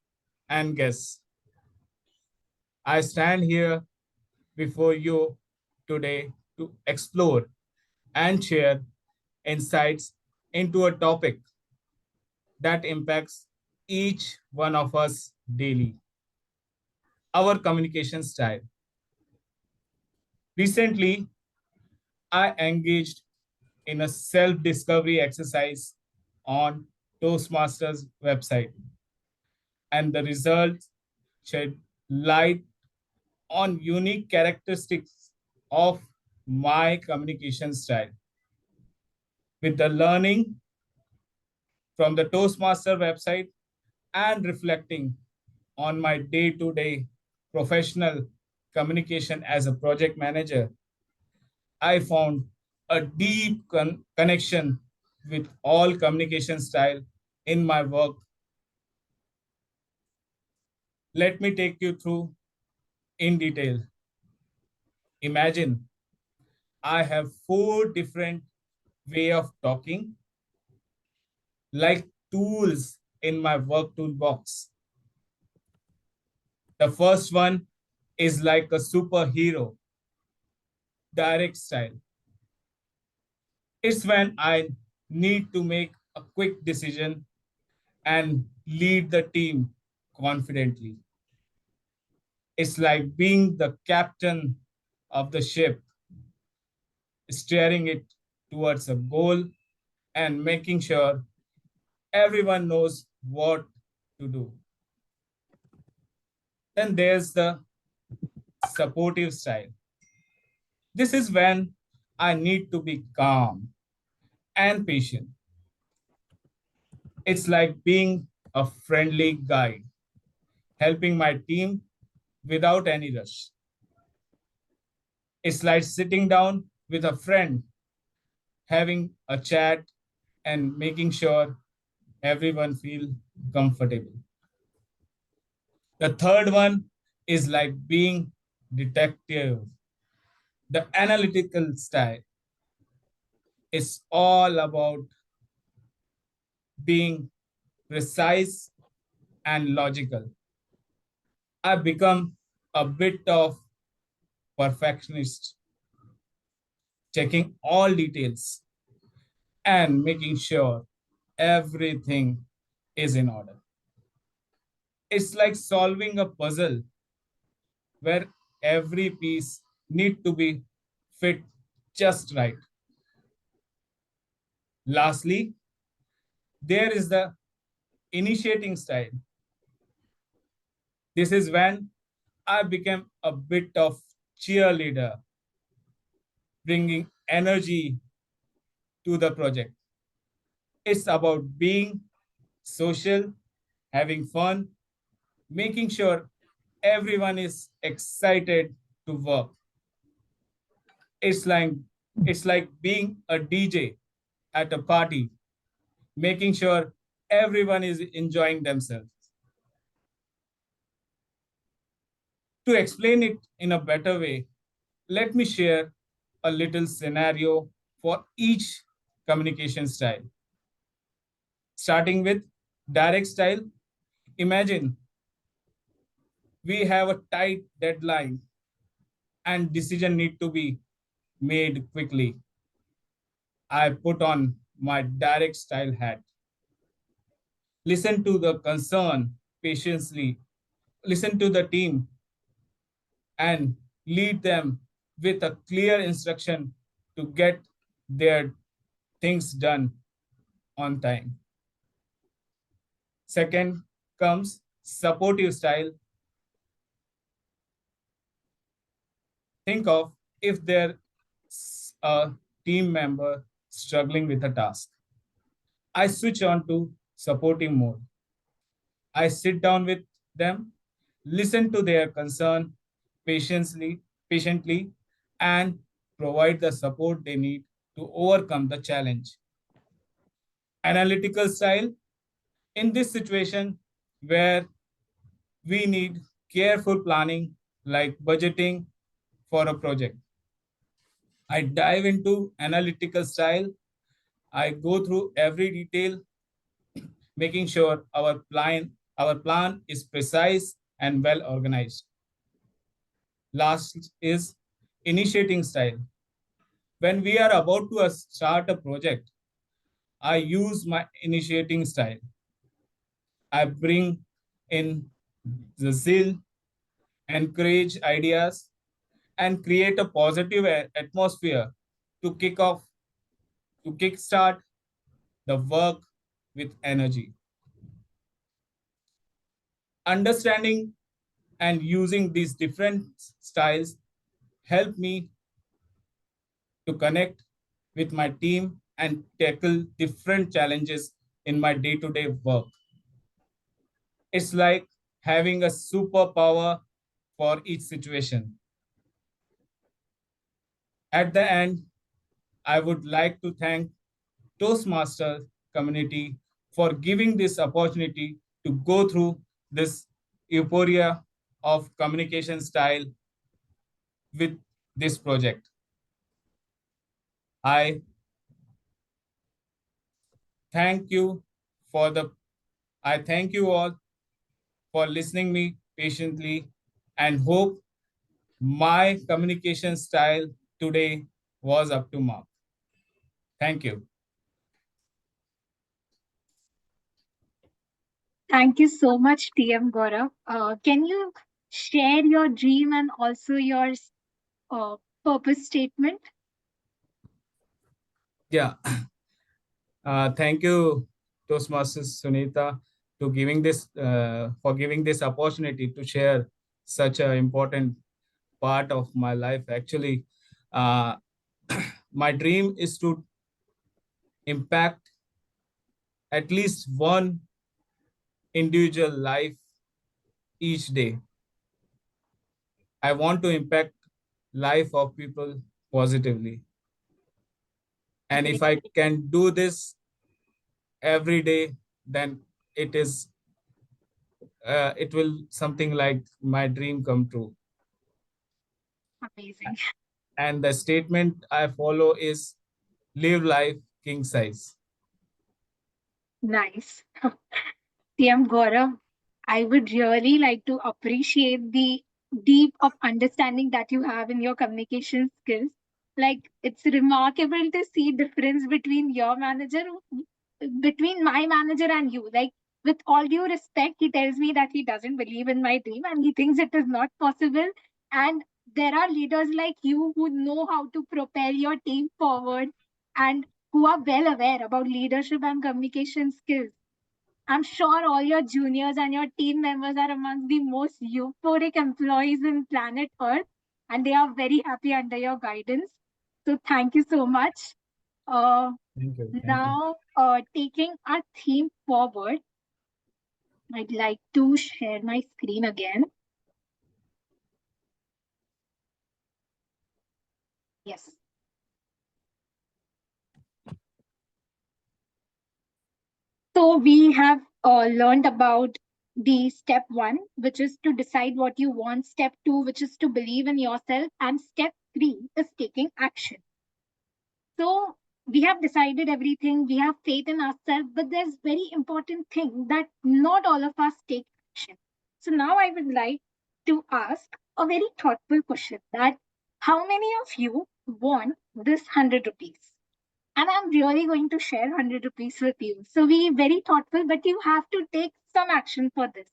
and guests. I stand here before you today to explore and share insights into a topic that impacts each one of us daily, our communication style. Recently, I engaged in a self-discovery exercise on Toastmasters website, and the results shed light on unique characteristics of my communication style. With the learning from the Toastmaster website and reflecting on my day-to-day professional communication as a project manager, I found a deep connection with all communication style in my work. Let me take you through in detail. Imagine I have 4 different way of talking, like tools in my work toolbox. The first one is like a superhero, direct style. It's when I need to make a quick decision and lead the team confidently. It's like being the captain of the ship, steering it towards a goal and making sure everyone knows what to do. Then there's the supportive style. This is when I need to be calm and patient. It's like being a friendly guide, helping my team without any rush. It's like sitting down with a friend, having a chat, and making sure everyone feel comfortable. The third one is like being detective, the analytical style. It's all about being precise and logical. I become a bit of perfectionist, checking all details and making sure everything is in order. It's like solving a puzzle where every piece need to be fit just right. Lastly, there is the initiating style. This is when I became a bit of cheerleader, bringing energy to the project. It's about being social, having fun, making sure everyone is excited to work. It's like it's like being a DJ at a party, making sure everyone is enjoying themselves. To explain it in a better way, let me share a little scenario for each communication style. Starting with direct style, imagine we have a tight deadline and decision need to be made quickly. I put on my direct style hat. Listen to the concern patiently. Listen to the team and lead them with a clear instruction to get their things done on time. Second comes supportive style. Think of if there's a team member struggling with a task. I switch on to supportive mode. I sit down with them, listen to their concern patiently, and provide the support they need to overcome the challenge. Analytical style, in this situation where we need careful planning like budgeting for a project. I dive into analytical style. I go through every detail, making sure our plan is precise and well organized. Last is initiating style. When we are about to start a project, I use my initiating style. I bring in the zeal, encourage ideas, and create a positive atmosphere to kickstart the work with energy. Understanding and using these different styles help me to connect with my team and tackle different challenges in my day-to-day work. It's like having a superpower for each situation. At the end, I would like to thank Toastmasters community for giving this opportunity to go through this euphoria of communication style with this project. I thank you for the I thank you all for listening me patiently and hope my communication style today was up to mark. Thank you. Thank you so much, TM Gaurav. Can you share your dream and also your purpose statement? Yeah. Thank you, Toastmasters Sunita, to giving this for giving this opportunity to share such an important part of my life. Actually, uh, my dream is to impact at least one individual life each day. I want to impact life of people positively. And if I can do this every day, then it will something like my dream come true. Amazing. And the statement I follow is live life king size. Nice. TM Gaurav, I would really like to appreciate the deep of understanding that you have in your communication skills. Like it's remarkable to see difference between your manager, between my manager and you. Like with all due respect, he tells me that he doesn't believe in my dream and he thinks it is not possible. And there are leaders like you who know how to propel your team forward and who are well aware about leadership and communication skills. I'm sure all your juniors and your team members are amongst the most euphoric employees in planet Earth, and they are very happy under your guidance. So thank you so much. Thank you. Thank you. Now, taking our theme forward, I'd like to share my screen again. Yes. So we have learned about the step 1, which is to decide what you want. Step 2, which is to believe in yourself. And step 3 is taking action. So we have decided everything. We have faith in ourselves, but there's very important thing that not all of us take action. So now I would like to ask a very thoughtful question that how many of you want this 100 rupees? And I'm really going to share 100 rupees with you. So be very thoughtful, but you have to take some action for this.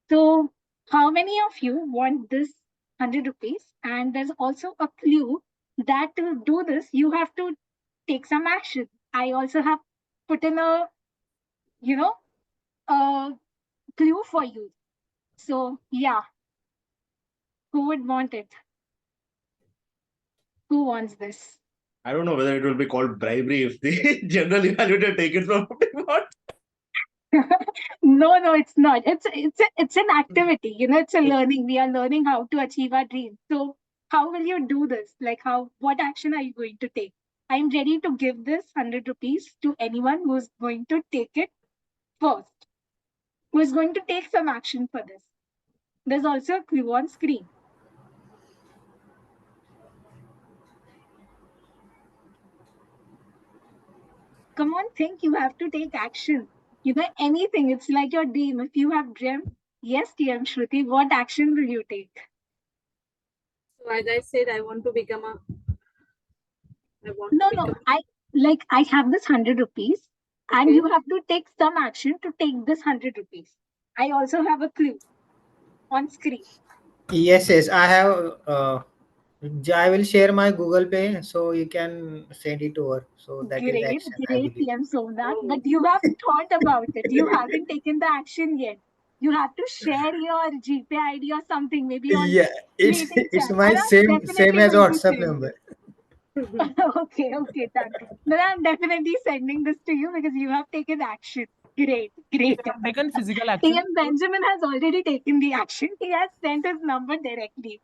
So how many of you want this 100 rupees? And there's also a clue that to do this, you have to take some action. I also have put in a, a clue for you. So yeah, who would want it? Who wants this? I don't know whether it will be called bribery if the general evaluator take it from what. No, it's not. It's an activity. It's a learning. We are learning how to achieve our dreams. So how will you do this? Like what action are you going to take? I'm ready to give this 100 rupees to anyone who's going to take it first, who is going to take some action for this. There's also a clue on screen. Come on, think. You have to take action. Anything. It's like your dream. If you have dreamt, yes, TM Shruti, what action will you take? So as I said, I want to become a. I have this 100 rupees, and you have to take some action to take this 100 rupees. I also have a clue on screen. Yes, I have. I will share my Google Pay, so you can send it over. So that is action, I Great, believe. PM Somnath. But you have thought about it. You haven't taken the action yet. You have to share your GPay ID or something, maybe on Yeah, meeting it's chat. my And I'm same definitely as going to WhatsApp share number. Okay, done. Then I'm definitely sending this to you because you have taken action. Great. Taken physical action. TM Benjamin has already taken the action. He has sent his number directly.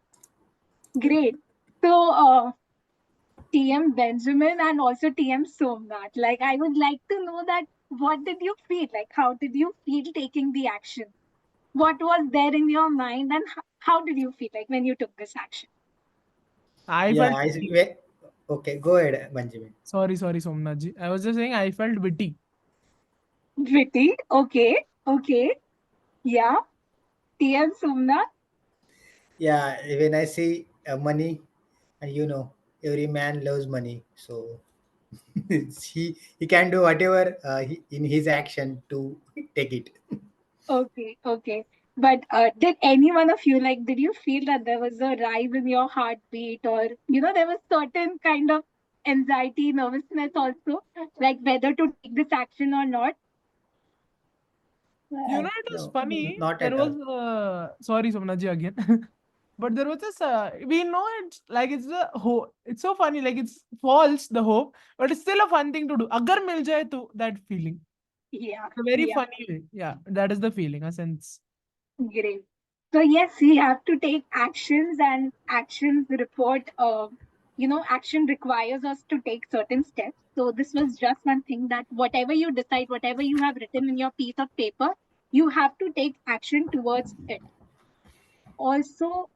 Great. So, TM Benjamin and also TM Somnath, like I would like to know that what did you feel? Like, how did you feel taking the action? What was there in your mind and how did you feel like when you took this action? I Yeah, felt okay, go ahead, Benjamin. sorry, Somnathji. I was just saying I felt witty. Witty. Okay. Yeah. TM Somnath. Yeah, when I see money, and every man loves money, so he can do whatever in his action to take it. Okay. But did any one of you, like, did you feel that there was a rise in your heartbeat or, there was certain kind of anxiety, nervousness also, like whether to take this action or not? It was No, funny. not There at was, all. sorry, Somnathji again. But there was this, we know it's like it's the hope. It's so funny, like it's false, the hope, but it's still a fun thing to do. Agar mil jaye to, that feeling. Yeah. A very funny way. Yeah, that is the feeling, a sense. Great. So yes, we have to take actions and actions report, action requires us to take certain steps. So this was just one thing that whatever you decide, whatever you have written in your piece of paper, you have to take action towards it. Also,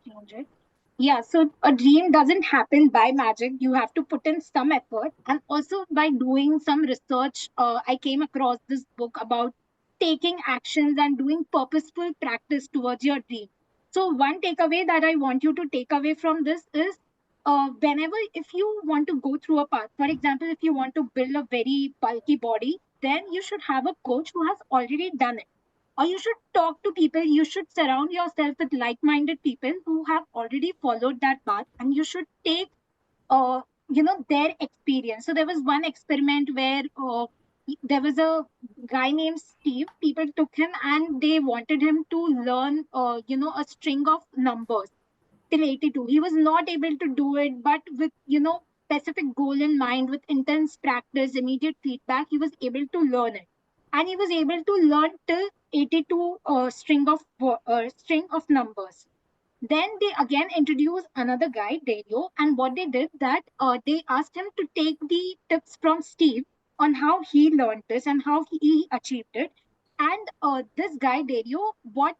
change it. Yeah, so a dream doesn't happen by magic. You have to put in some effort. And also by doing some research, I came across this book about taking actions and doing purposeful practice towards your dream. So, one takeaway that I want you to take away from this is whenever, if you want to go through a path, for example, if you want to build a very bulky body, then you should have a coach who has already done it, or you should talk to people. You should surround yourself with like-minded people who have already followed that path, and you should take their experience. So there was one experiment where there was a guy named Steve. People took him and they wanted him to learn a string of numbers till 82. He was not able to do it, but with specific goal in mind, with intense practice, immediate feedback, he was able to learn it, and he was able to learn till 82 string of numbers. Then they again introduced another guy, Dario, and what they did that they asked him to take the tips from Steve on how he learned this and how he achieved it. And this guy, Dario, what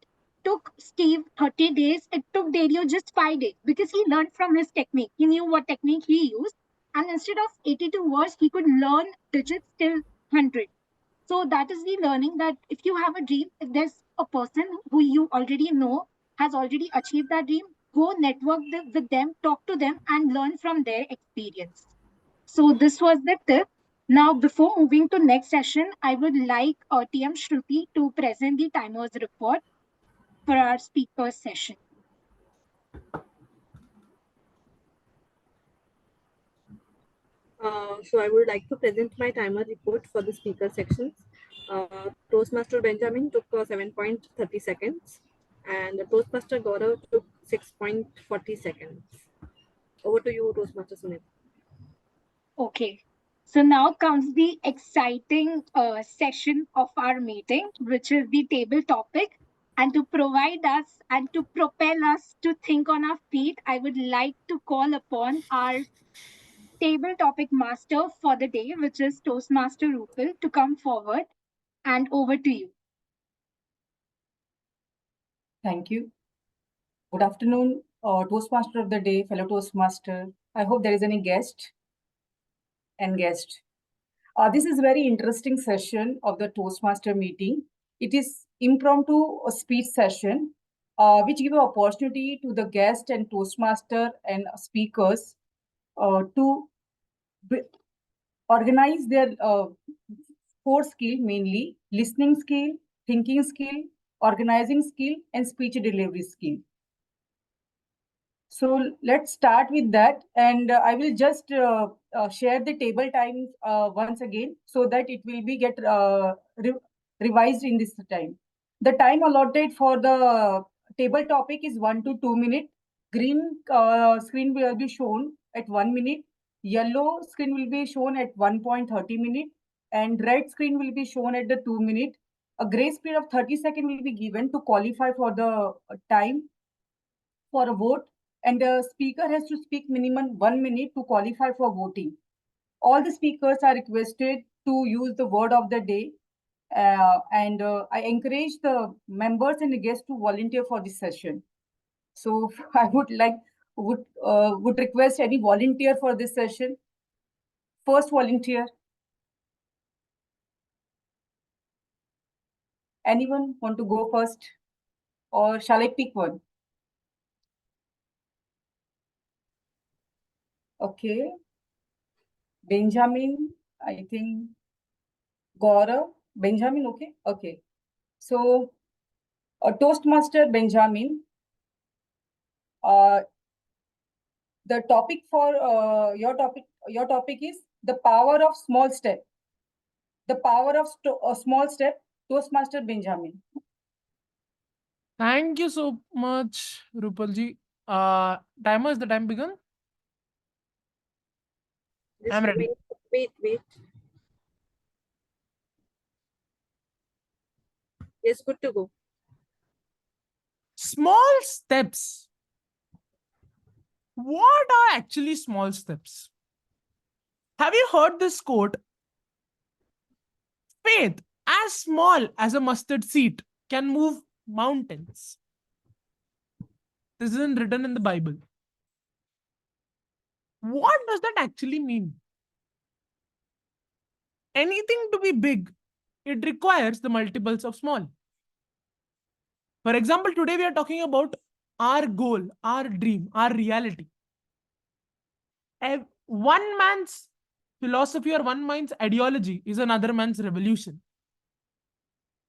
took Steve 30 days, it took Dario just 5 days because he learned from his technique. He knew what technique he used. And instead of 82 words, he could learn digits till 100. So that is the learning, that if you have a dream, if there's a person who you already know has already achieved that dream, go network with them, talk to them, and learn from their experience. So this was the tip. Now, before moving to next session, I would like TM Shruti to present the timers report for our speaker session. So I would like to present my timer report for the speaker sections. Toastmaster Benjamin took 7.30 seconds and Toastmaster Gaurav took 6.40 seconds. Over to you, Toastmaster Sunita. Okay. So now comes the exciting session of our meeting, which is the table topic. And to provide us and to propel us to think on our feet, I would like to call upon our table topic master for the day, which is Toastmaster Rupal, to come forward. And over to you. Thank you. Good afternoon, Toastmaster of the day, fellow Toastmaster. I hope there is any guest and guest. This is very interesting session of the Toastmaster meeting. It is impromptu speech session, which give an opportunity to the guest and Toastmaster and speakers to organize their core skill, mainly listening skill, thinking skill, organizing skill, and speech delivery skill. So let's start with that, and I will just share the table times once again so that it will be revised in this time. The time allotted for the table topic is 1 to 2 minutes. Green screen will be shown at 1 minute. Yellow screen will be shown at 1.30 minute. And red screen will be shown at the 2 minute. A grace period of 30 seconds will be given to qualify for the time for a vote. And the speaker has to speak minimum 1 minute to qualify for voting. All the speakers are requested to use the word of the day. I encourage the members and the guests to volunteer for this session. So I would request any volunteer for this session. First volunteer. Anyone want to go first? Or shall I pick one? Okay. Benjamin, I think. Gaurav, Benjamin, okay? Okay. So, Toastmaster Benjamin, the topic for your topic is the power of small step. The power of a small step, Toastmaster Benjamin. Thank you so much, Rupalji. Timer, is the time begun? Just I'm a ready. minute. Wait. Yes, good to go. Small steps. What are actually small steps? Have you heard this quote? Faith as small as a mustard seed can move mountains. This isn't written in the Bible. What does that actually mean? Anything to be big, it requires the multiples of small. For example, today we are talking about our goal, our dream, our reality. One man's philosophy or one man's ideology is another man's revolution.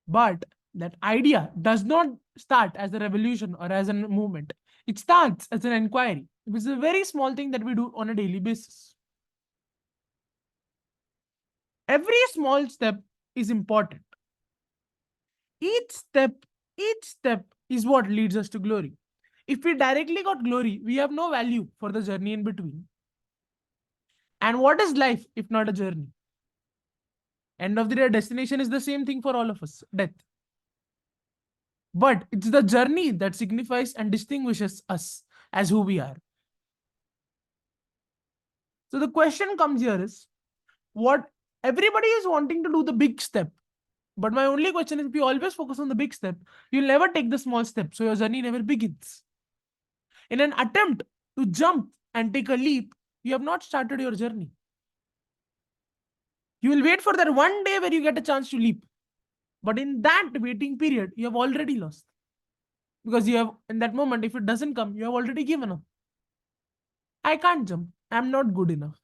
But that idea does not start as a revolution or as a movement. It starts as an inquiry. It's a very small thing that we do on a daily basis. Every small step is important. Each step is what leads us to glory. If we directly got glory, we have no value for the journey in between. And what is life if not a journey? End of the day, destination is the same thing for all of us, death. But it's the journey that signifies and distinguishes us as who we are. So the question comes here is, what everybody is wanting to do the big step. But my only question is, if you always focus on the big step, you'll never take the small step. So your journey never begins. In an attempt to jump and take a leap, you have not started your journey. You will wait for that one day where you get a chance to leap. But in that waiting period, you have already lost. Because you have, in that moment, if it doesn't come, you have already given up. I can't jump. I'm not good enough.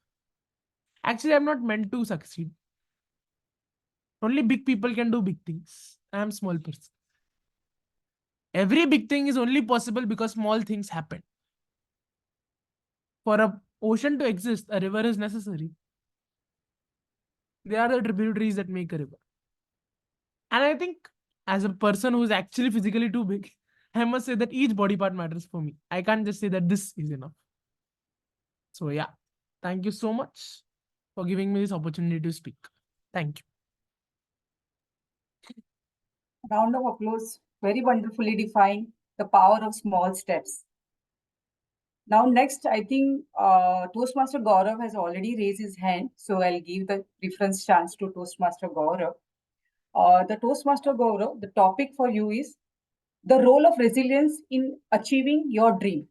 Actually, I'm not meant to succeed. Only big people can do big things. I'm a small person. Every big thing is only possible because small things happen. For an ocean to exist, a river is necessary. They are the tributaries that make a river. And I think as a person who is actually physically too big, I must say that each body part matters for me. I can't just say that this is enough. So yeah, thank you so much for giving me this opportunity to speak. Thank you. Round of applause. Very wonderfully defined the power of small steps. Now, next, I think Toastmaster Gaurav has already raised his hand, so I'll give the preference chance to Toastmaster Gaurav. The Toastmaster Gaurav, the topic for you is the role of resilience in achieving your dream.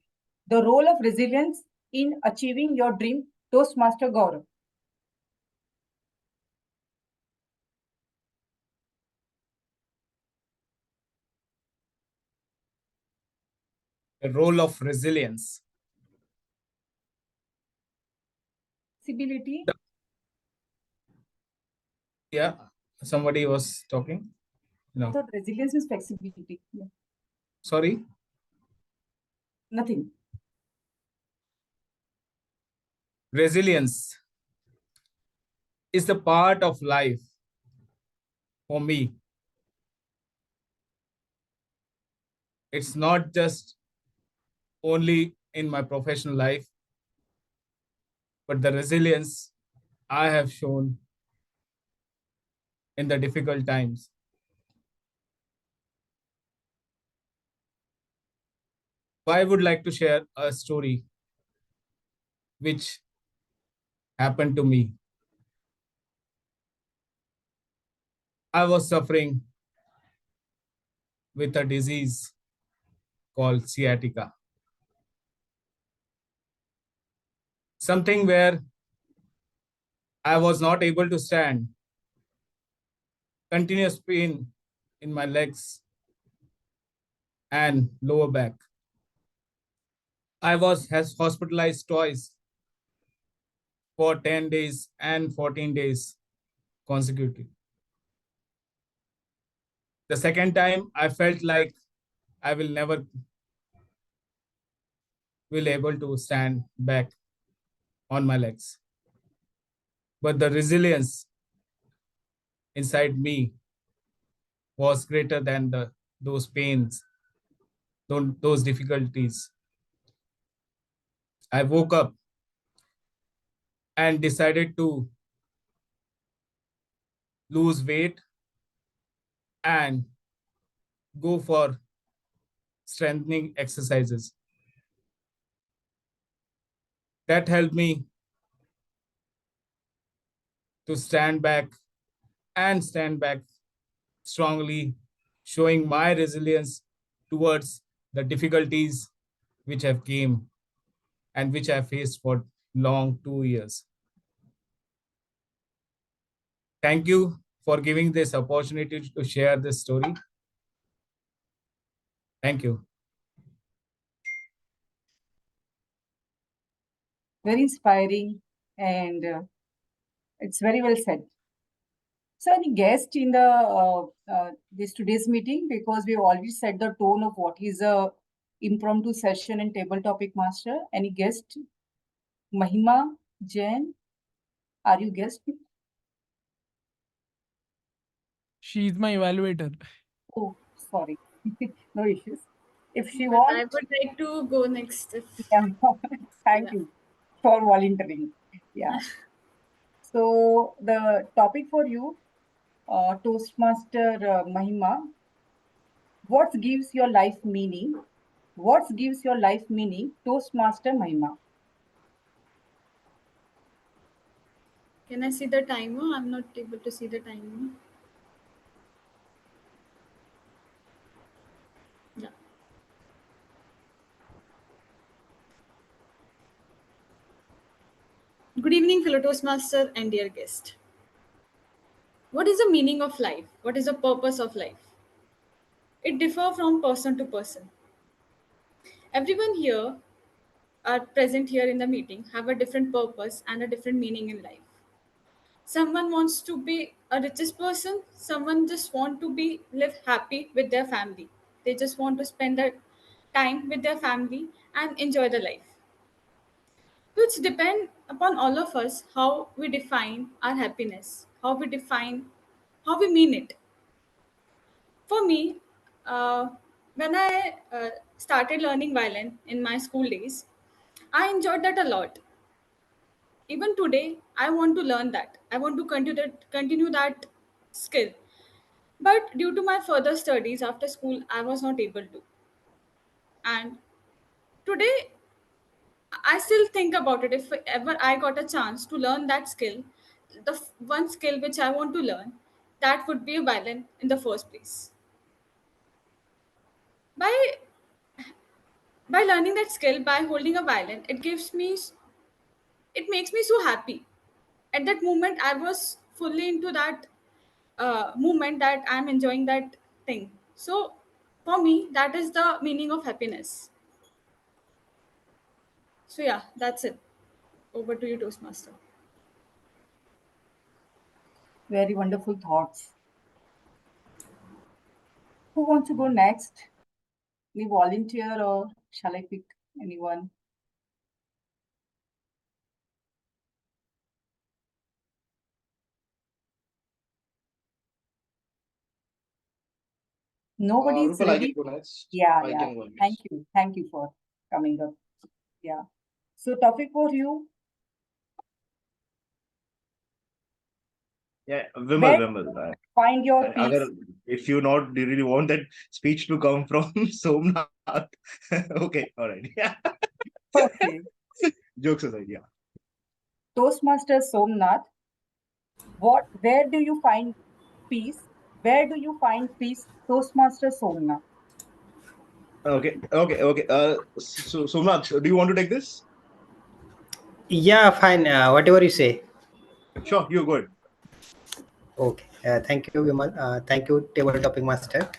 The role of resilience in achieving your dream, Toastmaster Gaurav. The role of resilience. Flexibility. Yeah, somebody was talking. No. I thought resilience is flexibility. Yeah. Sorry? Nothing. Resilience is the part of life for me It's not just only in my professional life, but the resilience I have shown in the difficult times. I would like to share a story which happened to me. I was suffering with a disease called sciatica, something where I was not able to stand, continuous pain in my legs and lower back. I was hospitalized twice for 10 days and 14 days consecutively. The second time, I felt like I will never will able to stand back on my legs. But the resilience inside me was greater than those pains, those difficulties. I woke up and decided to lose weight and go for strengthening exercises. That helped me to stand back strongly, showing my resilience towards the difficulties which have came and which I faced for long 2 years. Thank you for giving this opportunity to share this story. Thank you. Very inspiring, and it's very well said. So, any guest in the this today's meeting, because we already set the tone of what is a impromptu session and table topic master. Any guest? Mahima Jain, are you guest? She's my evaluator. Oh, sorry, no issues. If she But I wants, would like to go next. If yeah. Thank Yeah. you for volunteering. Yeah. So the topic for you, Toastmaster Mahima, what gives your life meaning? What gives your life meaning, Toastmaster Mahima? Can I see the timer? I'm not able to see the timer. Yeah. Good evening, fellow Toastmaster and dear guest. What is the meaning of life? What is the purpose of life? It differs from person to person. Everyone here are present here in the meeting have a different purpose and a different meaning in life. Someone wants to be a richest person, someone just want to be live happy with their family. They just want to spend their time with their family and enjoy the life. So it's depend upon all of us how we define our happiness, how we mean it. For me, uh, when I started learning violin in my school days, I enjoyed that a lot. Even today, I want to learn that. I want to continue that skill. But due to my further studies after school, I was not able to. And today, I still think about it. If ever I got a chance to learn that skill, the one skill which I want to learn, that would be a violin in the first place. By learning that skill, by holding a violin, it makes me so happy. At that moment, I was fully into that moment that I'm enjoying that thing. So for me, that is the meaning of happiness. So yeah, that's it. Over to you, Toastmaster. Very wonderful thoughts. Who wants to go next? Any volunteer or shall I pick anyone? Nobody is Rupal, I ready. can go next. Yeah, I yeah. can go Thank next. you. Thank you for coming up. Yeah. So topic for you. Yeah, Vimal, Where Vimal. find your Agar, peace? if you really want that speech to come from Somnath, okay, all right. Yeah. Okay. Jokes aside, yeah. Toastmaster Somnath, where do you find peace? Where do you find peace, Toastmaster Somnath? Okay. So Somnath, do you want to take this? Yeah, fine. Whatever you say. Sure, you're good. Okay. Thank you, Vimal. Thank you, Table Topic Master,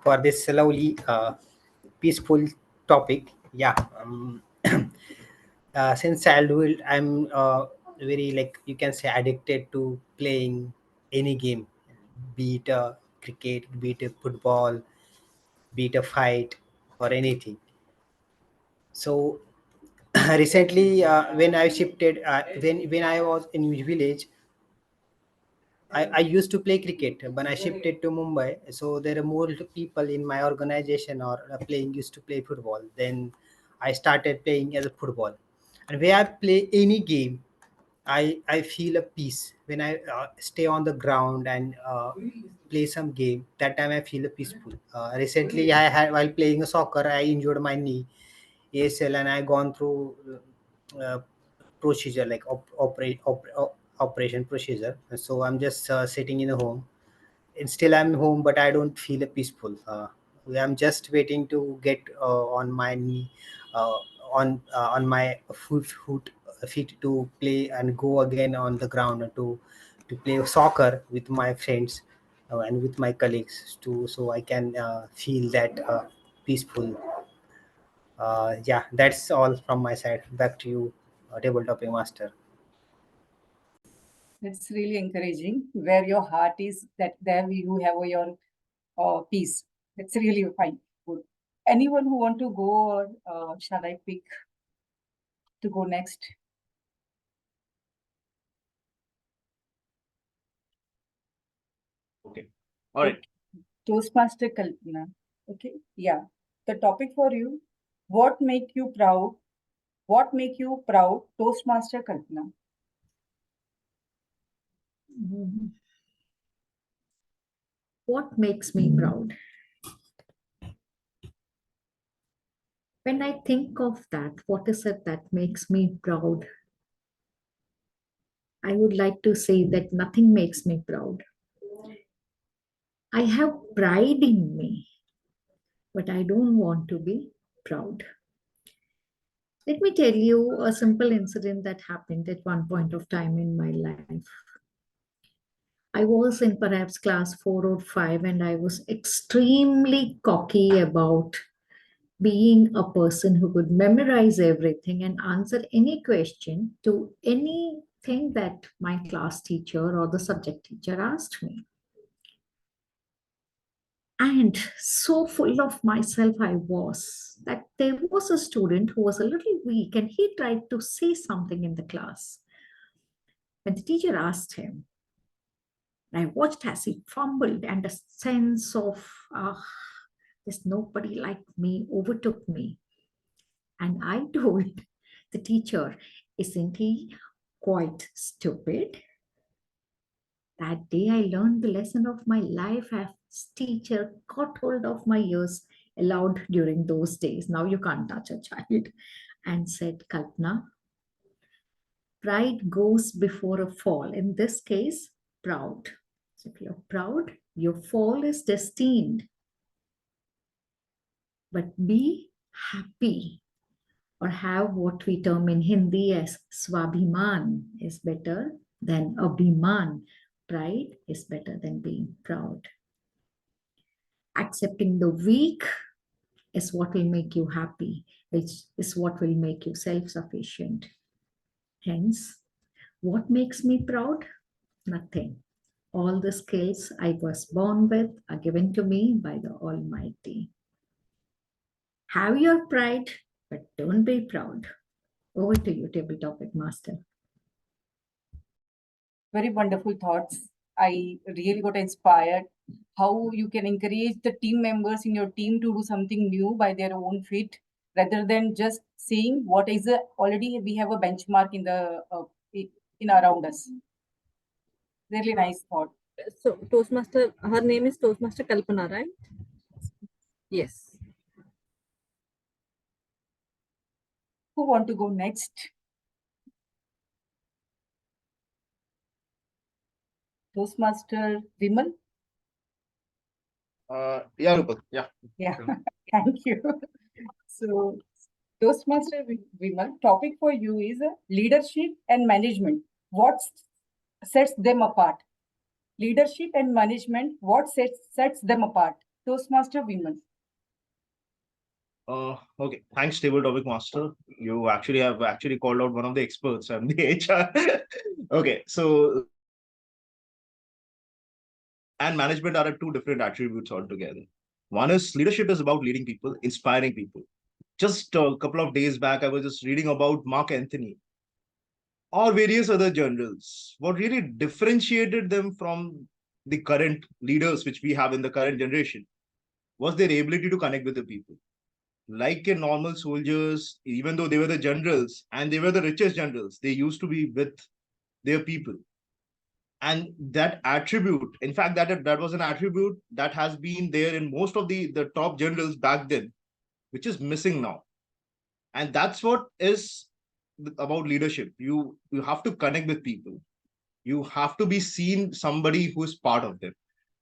for this lovely, peaceful topic. Yeah. Since childhood, I'm very, like, you can say, addicted to playing any game, be it cricket, be it football, be it a fight, or anything. So recently, when I shifted, when I was in village, I used to play cricket. When I shifted to Mumbai, so there are more people in my organization or playing used to play football. Then I started playing as a football, and where I play any game, I feel a peace when I stay on the ground and play some game. That time I feel peaceful. Recently, I had while playing a soccer, I injured my knee, ACL, and I gone through uh, procedure like operation procedure. So I'm just sitting in a home, and still I'm home, but I don't feel peaceful. I'm just waiting to get on my knee, uh, on my feet to play and go again on the ground to play soccer with my friends and with my colleagues too, so I can feel that peaceful. Yeah, that's all from my side. Back to you, table topping master. It's really encouraging. Where your heart is, that there you have your peace. It's really fine. Good. Anyone who want to go, or shall I pick to go next? Okay. All right. Toastmaster Kalpana. Okay. Yeah. The topic for you. What make you proud? What make you proud, Toastmaster Kalpana? What makes me proud? When I think of that, what is it that makes me proud? I would like to say that nothing makes me proud. I have pride in me, but I don't want to be proud. Let me tell you a simple incident that happened at one point of time in my life. I was in perhaps class 4 or 5, and I was extremely cocky about being a person who could memorize everything and answer any question to anything that my class teacher or the subject teacher asked me. And so full of myself I was that there was a student who was a little weak, and he tried to say something in the class. When the teacher asked him, I watched as he fumbled, and a sense of, there's nobody like me, overtook me. And I told the teacher, isn't he quite stupid? That day I learned the lesson of my life as teacher caught hold of my ears aloud during those days. Now you can't touch a child. And said, Kalpana, pride goes before a fall. In this case, proud. So if you're proud, your fall is destined. But be happy, or have what we term in Hindi as swabhiman is better than abhiman. Pride is better than being proud. Accepting the weak is what will make you happy, which is what will make you self-sufficient. Hence, what makes me proud? Nothing. All the skills I was born with are given to me by the Almighty. Have your pride, but don't be proud. Over to you, table topic master. Very wonderful thoughts. I really got inspired how you can encourage the team members in your team to do something new by their own feet, rather than just seeing what is already we have a benchmark in the in around us. Really nice thought. So Toastmaster, her name is Toastmaster Kalpana, right? Yes. Who want to go next? Toastmaster Vimal? Yeah, Rupal. Yeah. Yeah, Sure. thank you. So, Toastmaster Vimal, topic for you is leadership and management. What sets them apart? Leadership and management, what sets them apart? Toastmaster Vimal. Okay. Thanks, table topic master. You actually have actually called out one of the experts. I'm the HR. Okay. So, and management are two different attributes altogether. One is leadership is about leading people, inspiring people. Just a couple of days back, I was just reading about Mark Anthony or various other generals. What really differentiated them from the current leaders which we have in the current generation was their ability to connect with the people. Like in normal soldiers, even though they were the generals and they were the richest generals, they used to be with their people. And that attribute, in fact, that was an attribute that has been there in most of the top generals back then, which is missing now. And that's what is about leadership. You have to connect with people. You have to be seen somebody who is part of them.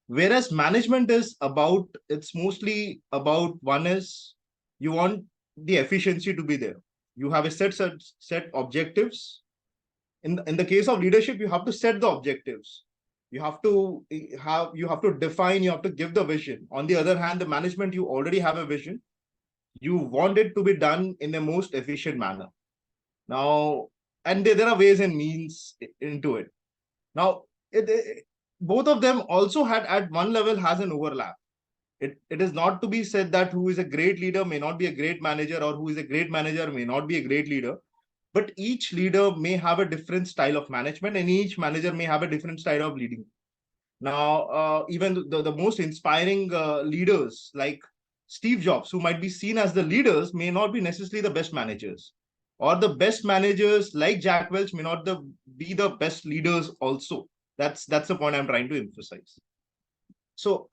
Whereas management is about, it's mostly about, one is you want the efficiency to be there. You have a set objectives. In the case of leadership, you have to set the objectives. You have to define, you have to give the vision. On the other hand, the management, you already have a vision. You want it to be done in the most efficient manner. Now, and there are ways and means into it. Now, both of them also had at one level has an overlap. It is not to be said that who is a great leader may not be a great manager, or who is a great manager may not be a great leader. But each leader may have a different style of management, and each manager may have a different style of leading. Now, even the most inspiring leaders like Steve Jobs, who might be seen as the leaders, may not be necessarily the best managers. Or the best managers like Jack Welch may not be the best leaders also. That's the point I'm trying to emphasize. So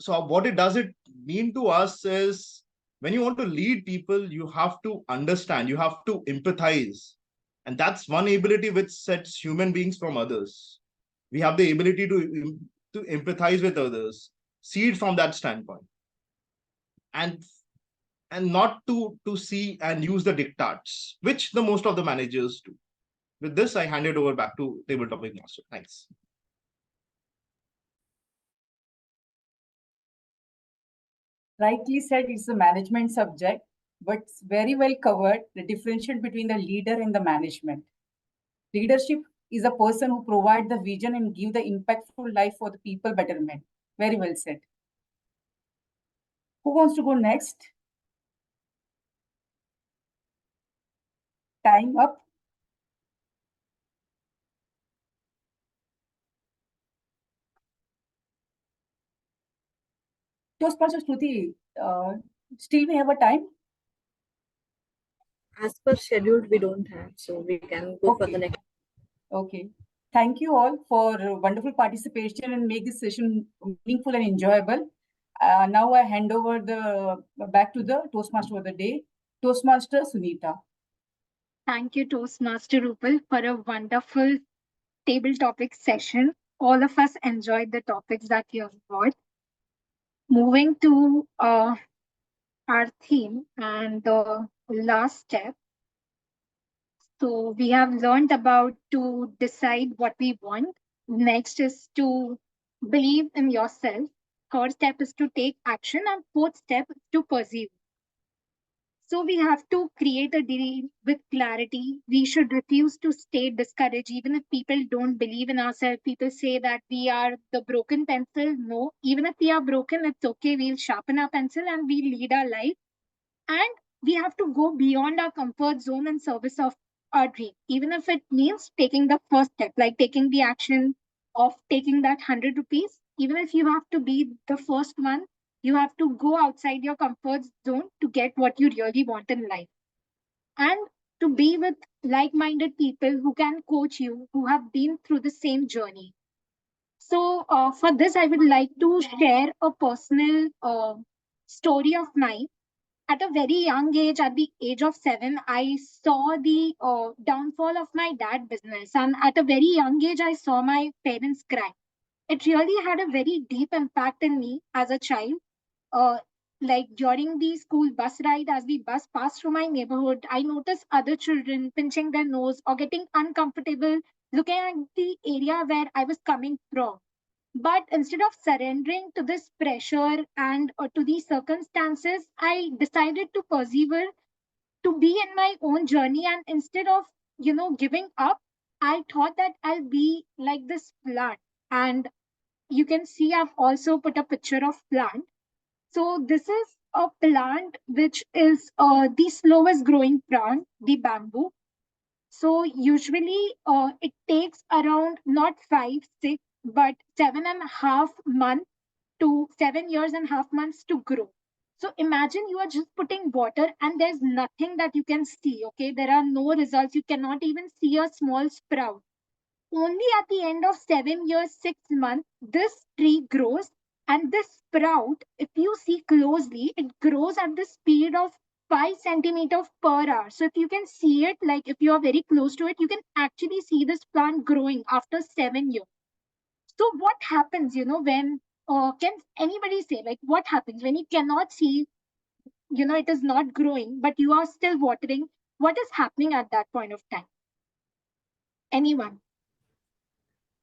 what does it mean to us is, when you want to lead people, you have to understand, you have to empathize. And that's one ability which sets human beings from others. We have the ability to empathize with others, see it from that standpoint, and not to see and use the diktats, which the most of the managers do. With this, I hand it over back to table topic master. Thanks. Rightly said, it's a management subject, but it's very well covered the differentiation between the leader and the management. Leadership is a person who provides the vision and give the impactful life for the people betterment. Very well said. Who wants to go next? Time up. Toastmaster Shruti, still we have a time? As per scheduled, we don't have, so we can go for the next. Okay. Thank you all for wonderful participation and make this session meaningful and enjoyable. Now I hand over back to the Toastmaster of the day, Toastmaster Sunita. Thank you, Toastmaster Rupal, for a wonderful table topic session. All of us enjoyed the topics that you have brought. Moving to our theme and the last step. So we have learned about to decide what we want. Next is to believe in yourself. Third step is to take action, and fourth step is to pursue. So we have to create a deal with clarity. We should refuse to stay discouraged, even if people don't believe in ourselves. People say that we are the broken pencil. No, even if we are broken, it's okay. We'll sharpen our pencil and we'll lead our life. And we have to go beyond our comfort zone in service of our dream, even if it means taking the first step, like taking the action of taking that 100 rupees even if you have to be the first one, you have to go outside your comfort zone to get what you really want in life. And to be with like-minded people who can coach you, who have been through the same journey. So for this, I would like to share a personal story of mine. At a very young age, at the age of 7, I saw the downfall of my dad business. And at a very young age, I saw my parents cry. It really had a very deep impact in me as a child. Like during the school bus ride, as the bus passed through my neighborhood, I noticed other children pinching their nose or getting uncomfortable looking at the area where I was coming from. But instead of surrendering to this pressure and to these circumstances, I decided to persevere, to be in my own journey. And instead of, giving up, I thought that I'll be like this plant. And you can see I've also put a picture of plant. So this is a plant which is the slowest growing plant, the bamboo. So usually it takes around not 5, 6, but 7.5 months to 7 years and half months to grow. So imagine you are just putting water and there's nothing that you can see. Okay, there are no results. You cannot even see a small sprout. Only at the end of 7 years, 6 months, this tree grows, and this sprout, if you see closely, it grows at the speed of 5 centimeters per hour. So if you can see it, like if you are very close to it, you can actually see this plant growing after 7 years. So what happens, when, can anybody say, like, what happens when you cannot see, it is not growing, but you are still watering? What is happening at that point of time? Anyone?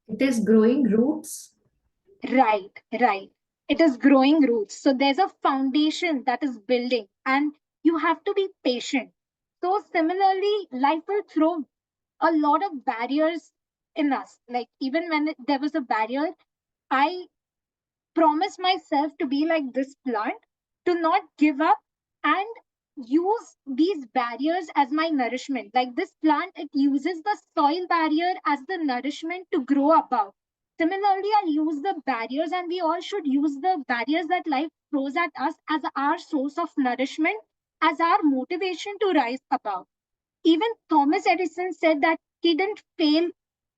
It is growing roots. Right. It is growing roots. So there's a foundation that is building, and you have to be patient. So similarly, life will throw a lot of barriers in us. Like even when there was a barrier, I promised myself to be like this plant, to not give up and use these barriers as my nourishment. Like this plant, it uses the soil barrier as the nourishment to grow above. Similarly, I use the barriers, and we all should use the barriers that life throws at us as our source of nourishment, as our motivation to rise above. Even Thomas Edison said that he didn't fail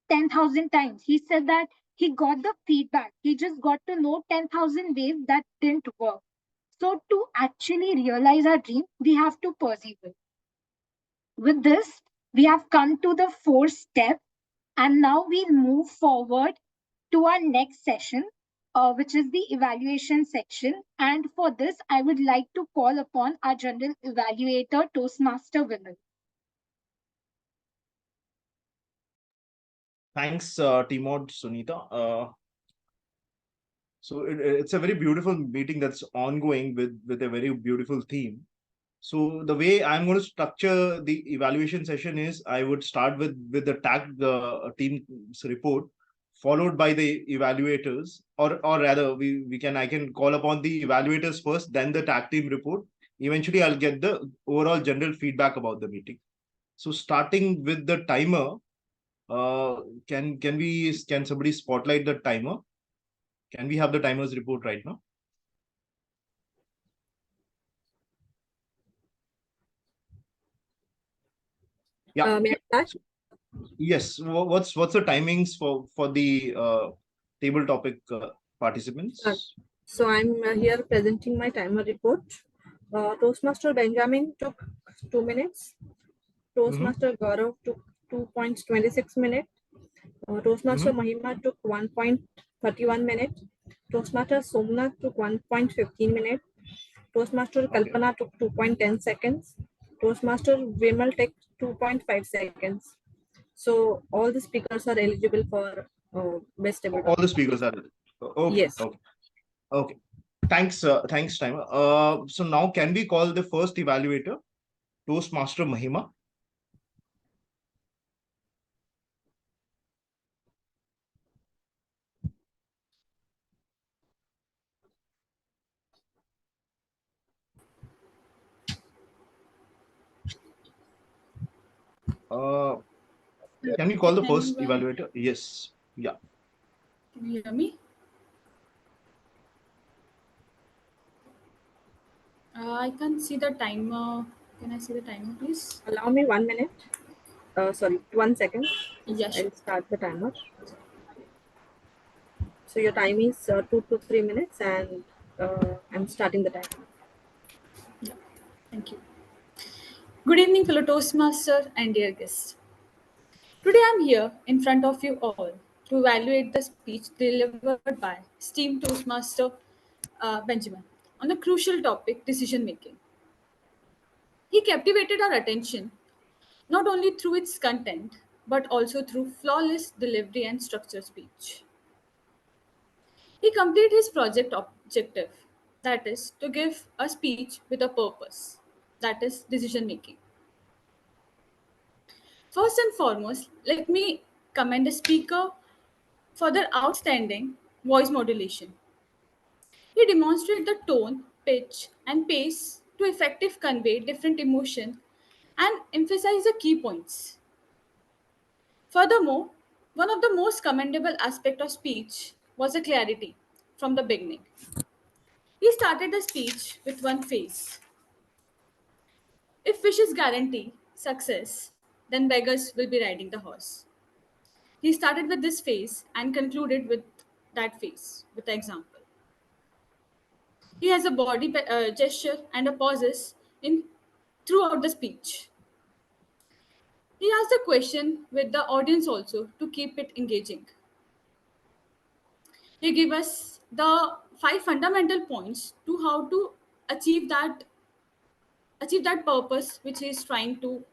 10,000 times. He said that he got the feedback. He just got to know 10,000 ways that didn't work. So to actually realize our dream, we have to persevere. With this, we have come to the 4th step, and now we'll move forward to our next session, which is the evaluation section. And for this, I would like to call upon our general evaluator, Toastmaster Vimal. Thanks, Timod, Sunita. So it's a very beautiful meeting that's ongoing with a very beautiful theme. So the way I'm going to structure the evaluation session is I would start with the tag team's report, followed by the evaluators, or rather I can call upon the evaluators first, then the tag team report. Eventually, I'll get the overall general feedback about the meeting. So starting with the timer, can somebody spotlight the timer? Can we have the timer's report right now? Yeah. May I start? Yes. What's the timings for the table topic participants? So I'm here presenting my timer report. Toastmaster Benjamin took 2 minutes. Toastmaster Gaurav took 2.26 minutes. Toastmaster Mahima took 1.31 minutes. Toastmaster Somnath took 1.15 minutes. Toastmaster Kalpana took 2.10 seconds. Toastmaster Vimal took 2.5 seconds. So all the speakers are eligible for best table. All the speakers are okay. Yes. Okay. Thanks, timer. So now can we call the first evaluator, Toastmaster Mahima? Can we call the first evaluator? Yes. Yeah. Can you hear me? I can't see the timer. Can I see the timer, please? Allow me 1 minute. Sorry, 1 second. Yeah, sure. I'll start the timer. So your time is 2 to 3 minutes, and I'm starting the timer. Thank you. Good evening, fellow Toastmaster and dear guests. Today I'm here in front of you all to evaluate the speech delivered by esteemed Toastmaster Benjamin on a crucial topic, decision making. He captivated our attention not only through its content but also through flawless delivery and structured speech. He completed his project objective, that is, to give a speech with a purpose, that is, decision making. First and foremost, let me commend the speaker for their outstanding voice modulation. He demonstrated the tone, pitch, and pace to effectively convey different emotion and emphasize the key points. Furthermore, one of the most commendable aspects of speech was the clarity from the beginning. He started the speech with one phrase. If wishes guarantee success, then beggars will be riding the horse. He started with this phase and concluded with that phase, with the example. He has a body gesture and a pauses in throughout the speech. He asked a question with the audience also to keep it engaging. He gave us the five fundamental points to how to achieve that purpose which is trying to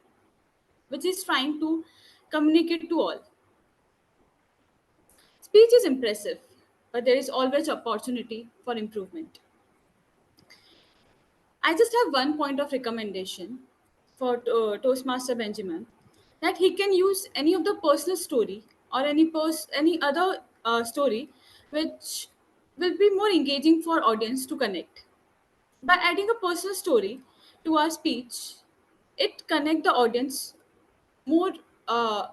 communicate to all. Speech is impressive, but there is always opportunity for improvement. I just have one point of recommendation for Toastmaster Benjamin, that he can use any of the personal story or any other story which will be more engaging for audience to connect. By adding a personal story to our speech, it connect the audience more uh,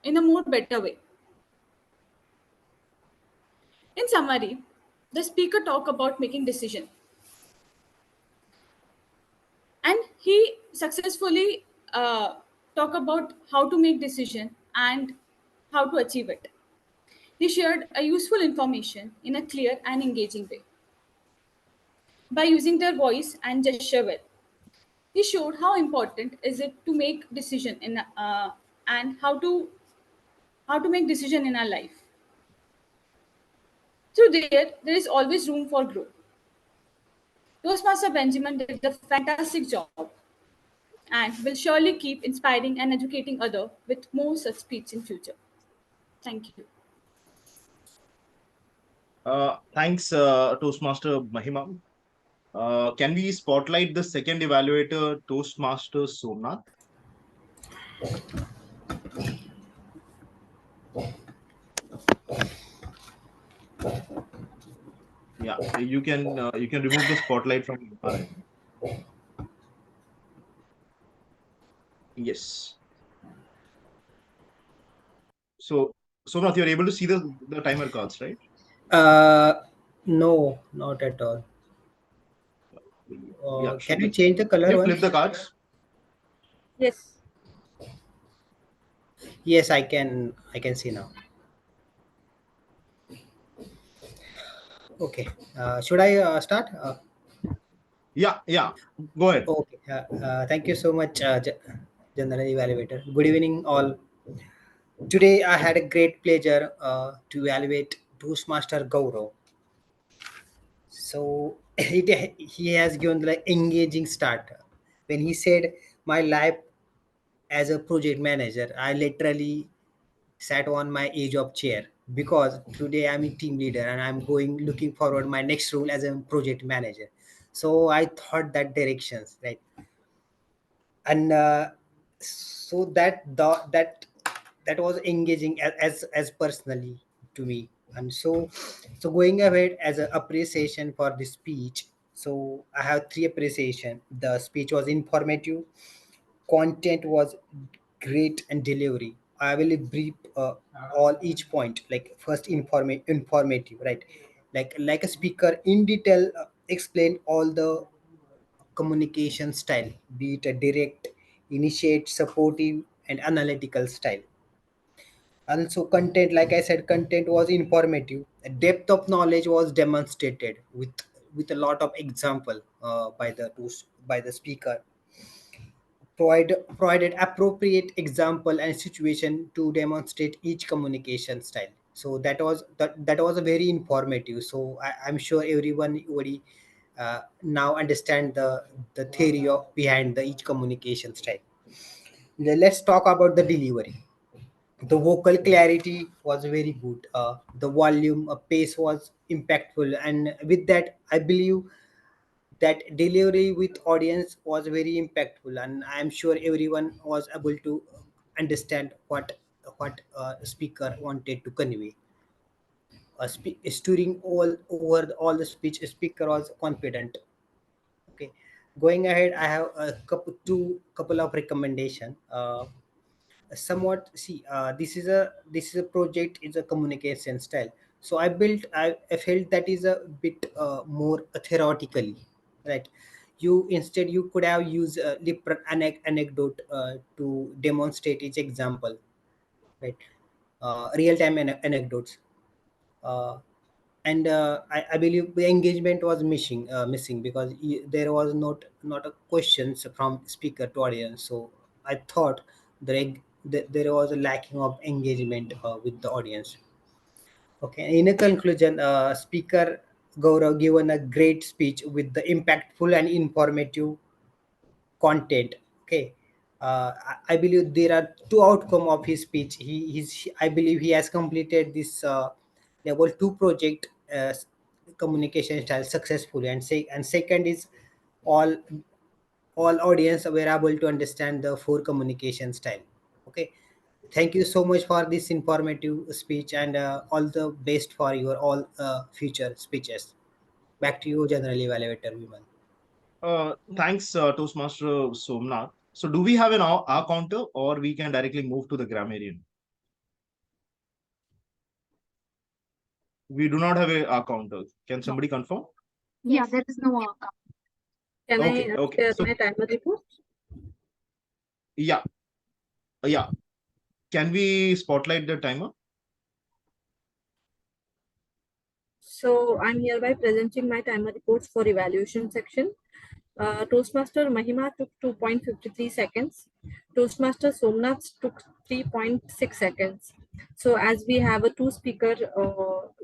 in a more better way. In summary, the speaker talk about making decision, and he successfully talk about how to make decision and how to achieve it. He shared a useful information in a clear and engaging way by using their voice and gesture well. He showed how important is it to make decision in and how to make decision in our life. Through there is always room for growth. Toastmaster Benjamin did a fantastic job and will surely keep inspiring and educating others with more such speech in future. Thank you. Thanks, Toastmaster Mahima. Can we spotlight the second evaluator, Toastmaster Somnath? Yeah, you can remove the spotlight from our end. Yes. So, Somnath, you're able to see the timer cards, right? No, not at all. Yeah. Can you change the color Can you once? flip the cards? Yes. Yes, I can see now. Okay. Should I start? Yeah. Go ahead. Okay. Thank you so much, General Evaluator. Good evening, all. Today, I had a great pleasure to evaluate Toastmaster Gaurav. So he has given the engaging start. When he said, "My life as a project manager," I literally sat on my edge of chair, because today I'm a team leader and I'm looking forward my next role as a project manager. So I thought that directions, right? And so that was engaging as personally to me. And so going ahead as an appreciation for the speech, so I have three appreciation. The speech was informative, content was great, and delivery, I will brief all each point. Like first, informative, right? Like a speaker in detail explain all the communication style, be it a direct, initiate, supportive, and analytical style. Also, content, like I said, content was informative. Depth of knowledge was demonstrated with a lot of example by the speaker. Provided appropriate example and situation to demonstrate each communication style. So that was a very informative. So I'm sure everyone already now understand the theory of behind the each communication style. Let's talk about the delivery. The vocal clarity was very good. The volume, pace was impactful, and with that, I believe that delivery with audience was very impactful, and I am sure everyone was able to understand what speaker wanted to convey. During all the speech, speaker was confident. Okay, going ahead, I have a couple of recommendation. Somewhat see this is a project, is a communication style. So I felt that is a bit more theoretically, right? Instead you could have used different anecdote to demonstrate each example, right? Real time anecdotes. Uh, and I believe the engagement was missing because there was not a questions from speaker to audience. So I thought there was a lacking of engagement with the audience. Okay, in a conclusion, speaker Gaurav given a great speech with the impactful and informative content. Okay, I believe there are two outcome of his speech. I believe he has completed this level 2 project communication style successfully, and second is all all audience were able to understand the four communication style. Okay, thank you so much for this informative speech, and all the best for your all future speeches. Back to you, general evaluator Vimal. Thanks, Toastmaster Somnath. So, do we have an R counter, or we can directly move to the grammarian? We do not have a R counter. Can somebody confirm? Yeah, Yes. there is no outcome. Can Okay, I okay. share So, my timer report? yeah, yeah. Can we spotlight the timer? So I'm hereby presenting my timer reports for evaluation section. Toastmaster Mahima took 2.53 seconds. Toastmaster Somnath took 3.6 seconds. So as we have a two speaker,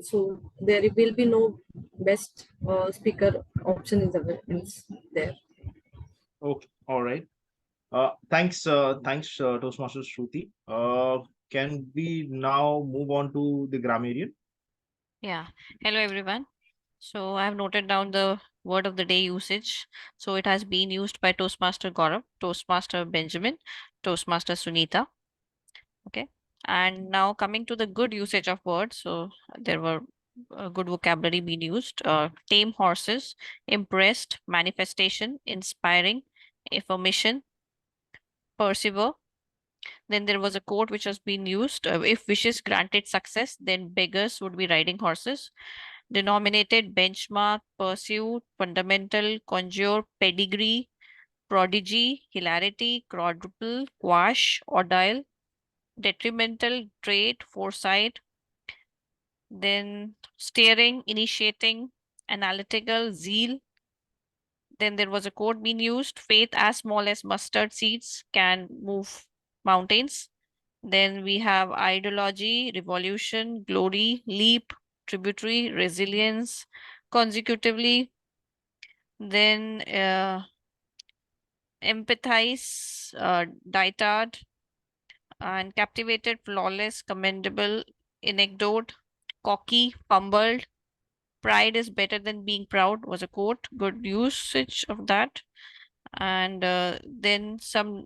so there will be no best speaker option is there. Okay, all right. Thanks, Toastmaster Shruti. Can we now move on to the grammarian? Yeah. Hello, everyone. So I have noted down the word of the day usage. So it has been used by Toastmaster Gaurav, Toastmaster Benjamin, Toastmaster Sunita. Okay. And now coming to the good usage of words. So there were good vocabulary being used. Tame horses, impressed, manifestation, inspiring, affirmation, persevere. Then there was a quote which has been used. If wishes granted success, then beggars would be riding horses. Denominated, benchmark, pursuit, fundamental, conjure, pedigree, prodigy, hilarity, quadruple, quash, ordeal, detrimental, trait, foresight, then steering, initiating, analytical, zeal. Then there was a quote being used, faith as small as mustard seeds can move mountains. Then we have ideology, revolution, glory, leap, tributary, resilience, consecutively. Then empathize, dietard, and captivated, flawless, commendable, anecdote, cocky, fumbled. Pride is better than being proud was a quote. Good usage of that. And then some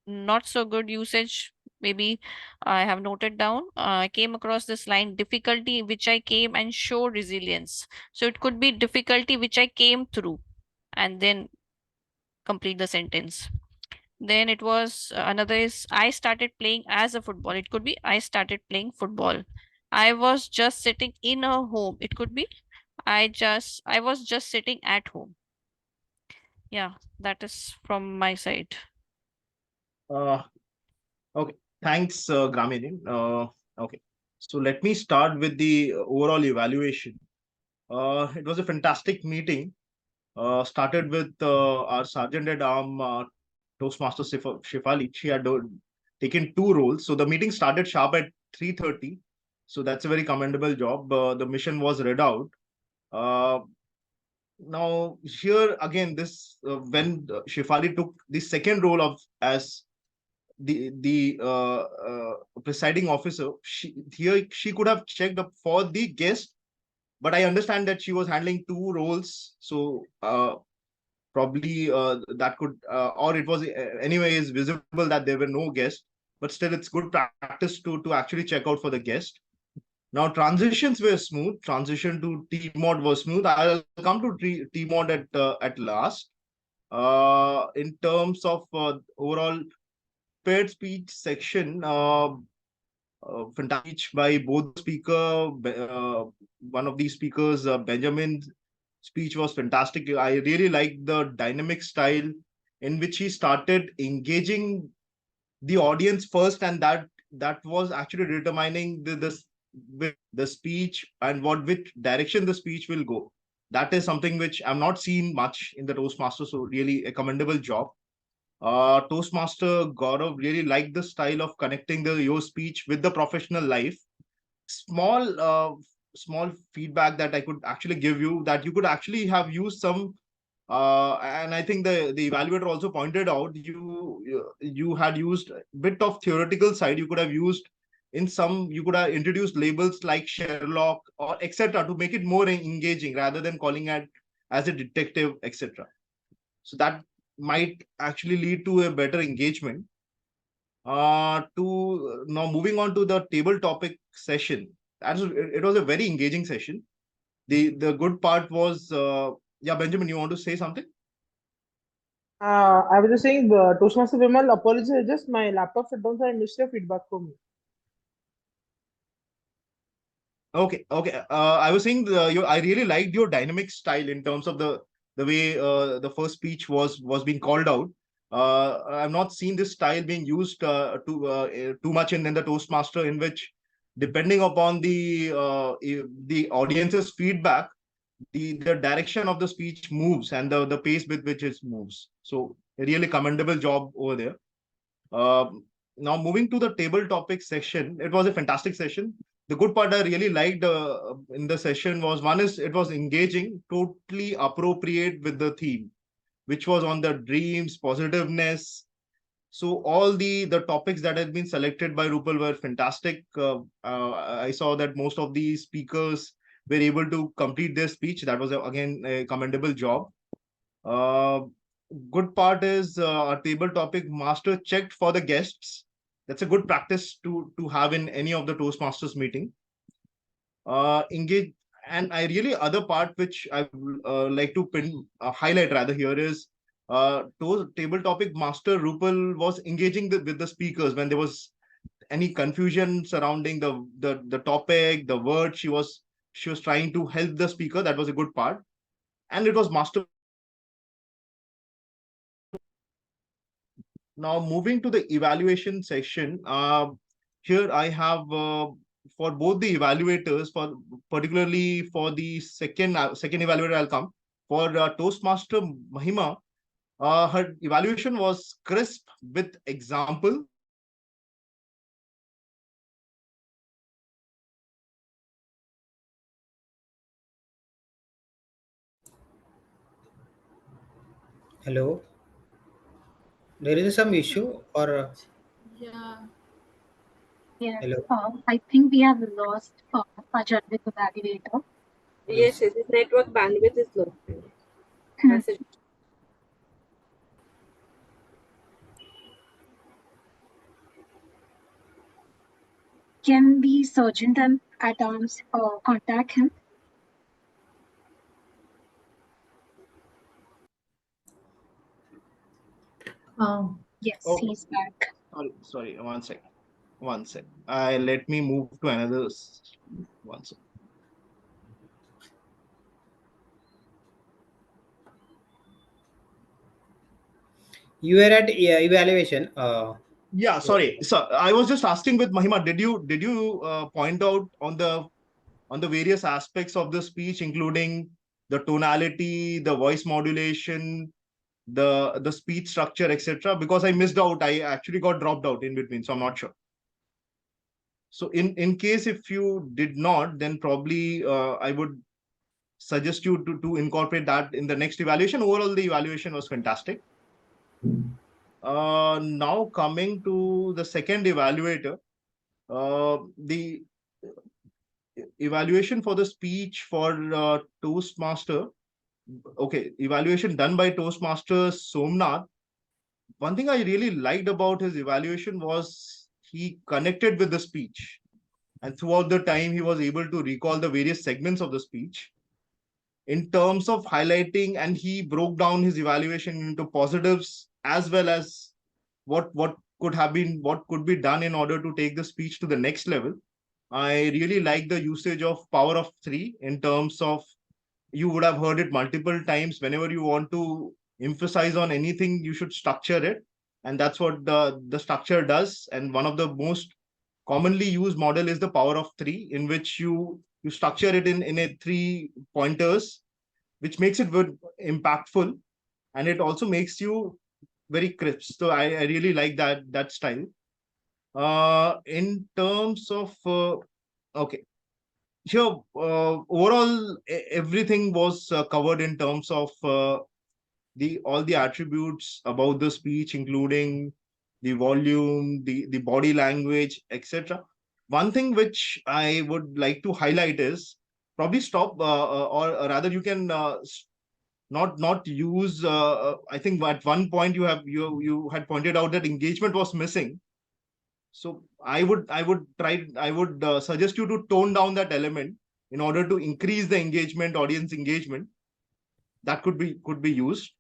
not so good usage. Maybe I have noted down. I came across this line, difficulty which I came and show resilience. So it could be difficulty which I came through, and then complete the sentence. Then it was another is I started playing as a football. It could be I started playing football. I was just sitting in a home. It could be I was just sitting at home. Yeah, that is from my side. Okay, thanks, Gramini. Okay, so let me start with the overall evaluation. It was a fantastic meeting. Started with our Sergeant at Arm, Toastmaster Shifali. She had taken 2 roles. So the meeting started sharp at 3:30. So that's a very commendable job. The mission was read out. Uh, Now here again, this when Shifali took the second role of as the presiding officer, she could have checked up for the guest, but I understand that she was handling 2 roles, so probably that could or it was anyways visible that there were no guests, but still it's good practice to actually check out for the guest. Now transitions were smooth. Transition to T mod was smooth. I'll come to T mod at last. In terms of overall paired speech section, fantastic speech by both speaker. One of these speakers, Benjamin's speech was fantastic. I really liked the dynamic style in which he started engaging the audience first, and that was actually determining the speech and which direction the speech will go. That is something which I'm not seen much in the Toastmasters, so really a commendable job. Toastmaster Gaurav really liked the style of connecting your speech with the professional life. Small feedback that I could actually give you, that you could actually have used some and I think the evaluator also pointed out, you had used a bit of theoretical side. You could have used you could have introduced labels like Sherlock or etc. to make it more engaging rather than calling it as a detective, etc. So that might actually lead to a better engagement. To now moving on to the table topic session. It was a very engaging session. The good part was yeah, Benjamin, you want to say something? I was just saying, Toastmaster Vimal, apologies, just my laptop shut down, so I missed your feedback from me. Okay. I was saying I really liked your dynamic style in terms of the way the first speech was being called out. I've not seen this style being used too much in the Toastmaster, in which, depending upon the audience's feedback, the direction of the speech moves and the pace with which it moves. So a really commendable job over there. Now moving to the table topic section, it was a fantastic session. The good part I really liked in the session was, one is it was engaging, totally appropriate with the theme, which was on the dreams, positiveness. So all the topics that had been selected by Rupal were fantastic. I saw that most of the speakers were able to complete their speech. That was again a commendable job. Uh, Good part is our table topic master checked for the guests. That's a good practice to have in any of the Toastmasters meeting. Engage, and I really other part which I like to highlight rather here is table topic master Rupal was engaging with the speakers when there was any confusion surrounding the topic, the word. She was trying to help the speaker. That was a good part, and it was master. Now moving to the evaluation section, here I have for both the evaluators, for particularly for the second evaluator, I'll come for Toastmaster Mahima. Her evaluation was crisp with example. Hello. There is some issue or Yeah. Yes, hello. I think we have lost our judging evaluator. Yes, yes, his network bandwidth is low. Hmm. Message. Can the sergeant at arms contact him? Yes, Oh, he's back. sorry, one sec. Let me move to another one sec. You were at evaluation. Yeah, sorry. So I was just asking with Mahima, did you point out on the various aspects of the speech, including the tonality, the voice modulation, the speech structure, etc.? Because I missed out. I actually got dropped out in between, so I'm not sure. So in case if you did not, then probably I would suggest you to incorporate that in the next evaluation. Overall, the evaluation was fantastic. Now coming to the second evaluator, the evaluation for the speech for Toastmaster. Okay, evaluation done by Toastmaster Somnath. One thing I really liked about his evaluation was he connected with the speech, and throughout the time he was able to recall the various segments of the speech in terms of highlighting, and he broke down his evaluation into positives as well as what could be done in order to take the speech to the next level. I really like the usage of power of three in terms of, you would have heard it multiple times, whenever you want to emphasize on anything, you should structure it. And that's what the structure does. And one of the most commonly used model is the power of three, in which you structure it in a 3 pointers, which makes it very impactful, and it also makes you very crisp. So I really like that style. In terms of okay, here overall everything was covered in terms of the all the attributes about the speech, including the volume, the body language, etc. One thing which I would like to highlight is probably stop, or rather you can not use. I think at one point you had pointed out that engagement was missing. So I would suggest you to tone down that element in order to increase the engagement, audience engagement. That could be used.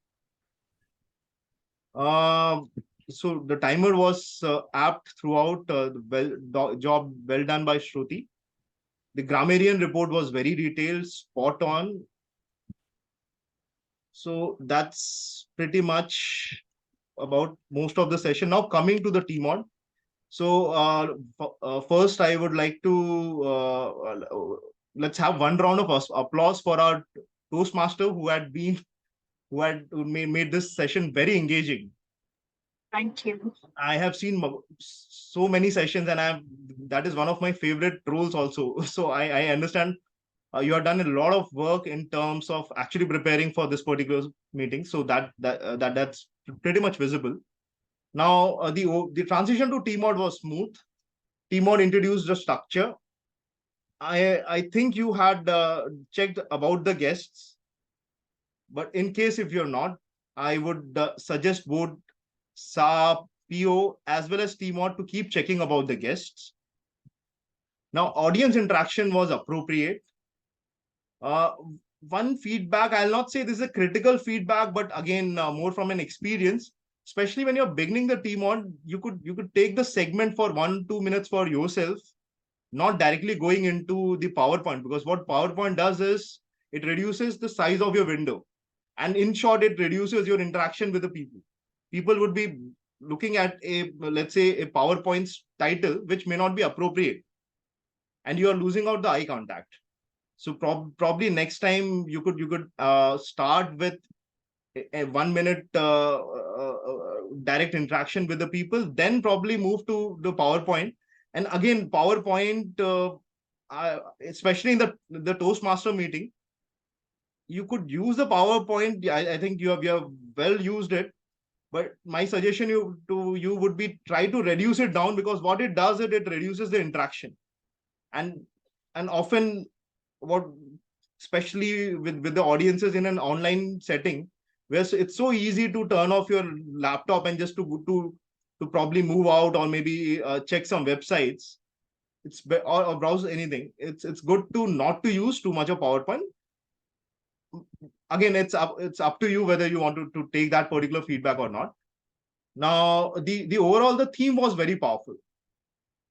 So the timer was apt throughout. Job well done by Shruti. The grammarian report was very detailed, spot on. So that's pretty much about most of the session. Now coming to the TMOD. So first, I would like to let's have one round of applause for our Toastmaster who had made this session very engaging. Thank you. I have seen so many sessions, and that is one of my favorite roles also. So I understand you have done a lot of work in terms of actually preparing for this particular meeting. So that's pretty much visible. Now, the transition to TMOD was smooth. TMOD introduced the structure. I think you had checked about the guests, but in case if you're not, I would suggest both SA, PO, as well as TMOD to keep checking about the guests. Now, audience interaction was appropriate. One feedback, I'll not say this is a critical feedback, but again, more from an experience. Especially when you're beginning the TMOD, you could take the segment for 1-2 minutes for yourself, not directly going into the PowerPoint, because what PowerPoint does is it reduces the size of your window, and in short, it reduces your interaction with the people. People would be looking at let's say a PowerPoint's title, which may not be appropriate, and you are losing out the eye contact. So probably next time you could start with a 1 minute direct interaction with the people, then probably move to the PowerPoint. And again, PowerPoint, especially in the Toastmaster meeting, you could use the PowerPoint. I think you have well used it, but my suggestion you would be try to reduce it down, because what it does it reduces the interaction, and often what, especially with the audiences in an online setting, where it's so easy to turn off your laptop and just to probably move out, or maybe check some websites, or browse anything. It's good to not to use too much of PowerPoint. Again, it's up to you whether you want to take that particular feedback or not. Now, the overall, the theme was very powerful,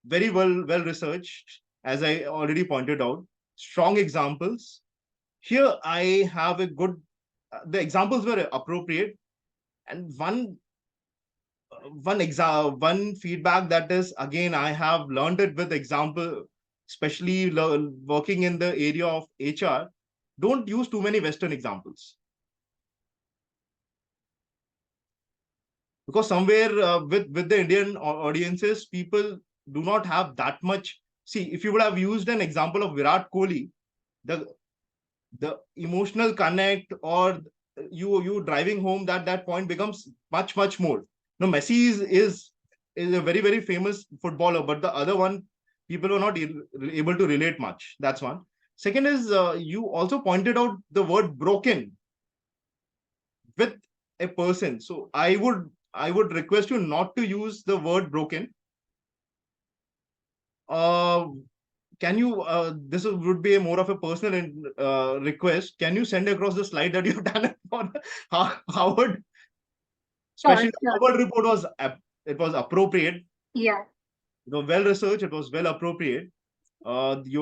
very well researched, as I already pointed out. Strong examples. Here I have a good, the examples were appropriate, and one one feedback that is, again, I have learned it with example, especially working in the area of HR. Don't use too many Western examples, because somewhere with the Indian audiences, people do not have that much. See, if you would have used an example of Virat Kohli, the emotional connect, or you driving home, that point becomes much more. No, Messi is a very famous footballer, but the other one, people were not able to relate much. That's one. Second is, you also pointed out the word broken with a person. So I would request you not to use the word broken. Can you, this would be more of a personal request. Can you send across the slide that you've done for Howard? Especially the Howard report it was appropriate. Yeah. Well researched, it was well appropriate. The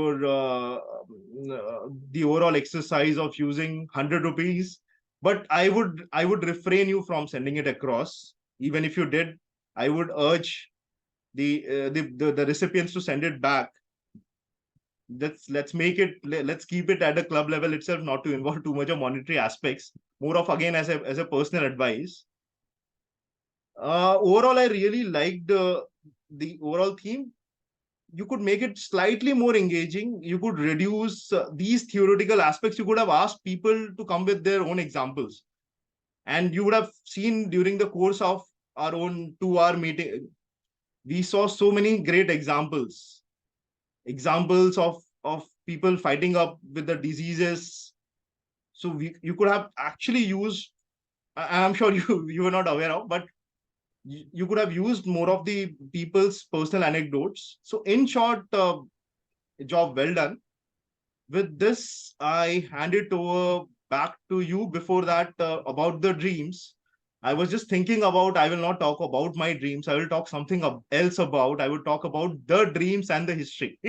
overall exercise of using 100 rupees, but I would refrain you from sending it across. Even if you did, I would urge the recipients to send it back. Let's keep it at a club level itself, not to involve too much of monetary aspects. More of, again, as a personal advice. Overall, I really liked the overall theme. You could make it slightly more engaging. You could reduce these theoretical aspects. You could have asked people to come with their own examples, and you would have seen during the course of our own 2-hour meeting, we saw so many great examples of people fighting up with the diseases. So you could have actually used, I'm sure you were not aware of, but you could have used more of the people's personal anecdotes. So in short, job well done. With this, I hand it over back to you. Before that, about the dreams, I was just thinking about, I will not talk about my dreams. I will talk something else about. I will talk about the dreams and the history.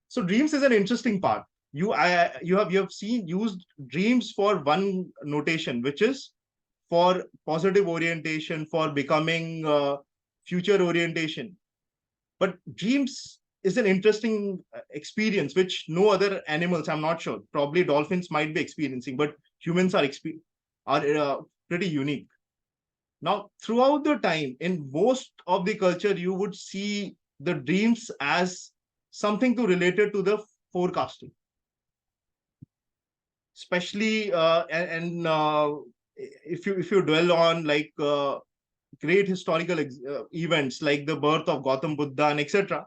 So dreams is an interesting part. You have used dreams for one notation, which is for positive orientation, for becoming future orientation. But dreams is an interesting experience which no other animals, I'm not sure, probably dolphins might be experiencing, but humans are pretty unique. Now, throughout the time, in most of the culture, you would see the dreams as something to related to the forecasting, especially if you dwell on like great historical events like the birth of Gautam Buddha and etc.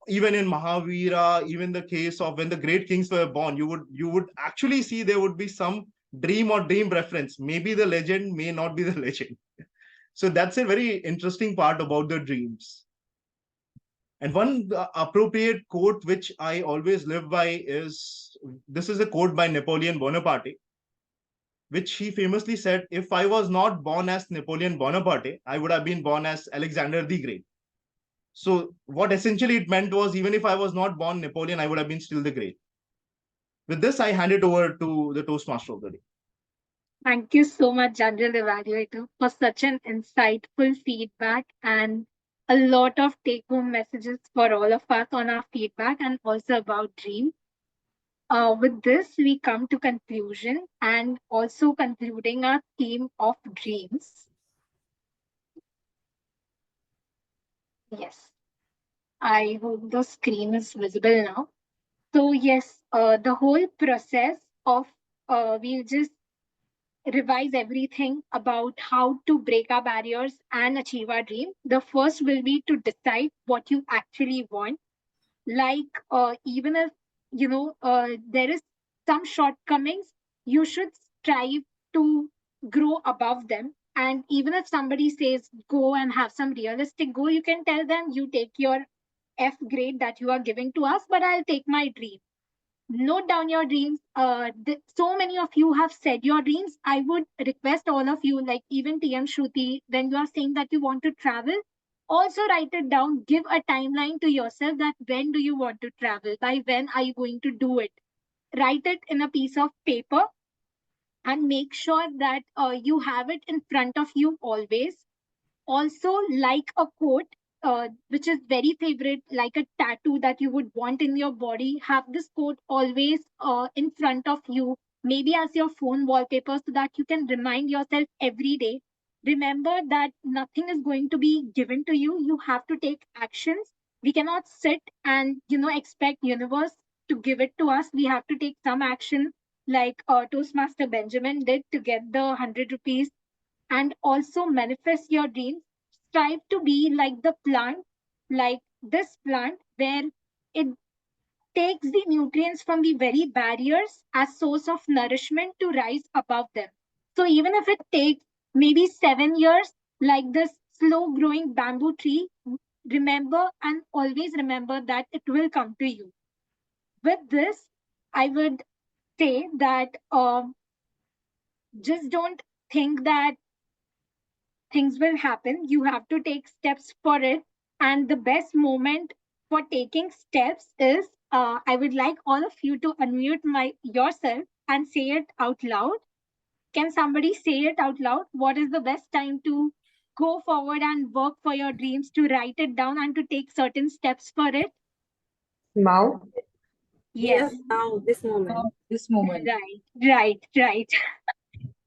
Even in Mahavira, even the case of when the great kings were born, you would actually see there would be some dream or dream reference. Maybe the legend, may not be the legend. So that's a very interesting part about the dreams. And one appropriate quote which I always live by is, this is a quote by Napoleon Bonaparte, which he famously said, if I was not born as Napoleon Bonaparte, I would have been born as Alexander the Great. So what essentially it meant was, even if I was not born Napoleon, I would have been still the Great. With this, I hand it over to the Toastmaster of the day. Thank you so much, General Evaluator, for such an insightful feedback and a lot of take-home messages for all of us on our feedback and also about dreams. With this, we come to conclusion and also concluding our theme of dreams. Yes, I hope the screen is visible now. So yes, the whole process of, we'll just revise everything about how to break our barriers and achieve our dream. The first will be to decide what you actually want. Like, even if, there is some shortcomings, you should strive to grow above them. And even if somebody says, go and have some realistic goal, you can tell them, you take your F grade that you are giving to us, but I'll take my dream. Note down your dreams. So many of you have said your dreams. I would request all of you, like even TM Shruti, when you are saying that you want to travel, also write it down. Give a timeline to yourself that when do you want to travel? By when are you going to do it? Write it in a piece of paper and make sure that you have it in front of you always. Also, like a quote, which is very favorite, like a tattoo that you would want in your body, have this quote always in front of you, maybe as your phone wallpaper, so that you can remind yourself every day. Remember that nothing is going to be given to you. You have to take actions. We cannot sit and expect universe to give it to us. We have to take some action, like Toastmaster Benjamin did to get the 100 rupees. And also manifest your dreams. Strive to be like the plant, like this plant, where it takes the nutrients from the very barriers as source of nourishment to rise above them. So even if it takes maybe 7 years, like this slow growing bamboo tree, remember and always remember that it will come to you. With this, I would say that just don't think that things will happen. You have to take steps for it. And the best moment for taking steps is I would like all of you to unmute yourself and say it out loud. Can somebody say it out loud? What is the best time to go forward and work for your dreams, to write it down and to take certain steps for it? Now. Yes. Now, this moment. This moment. Right.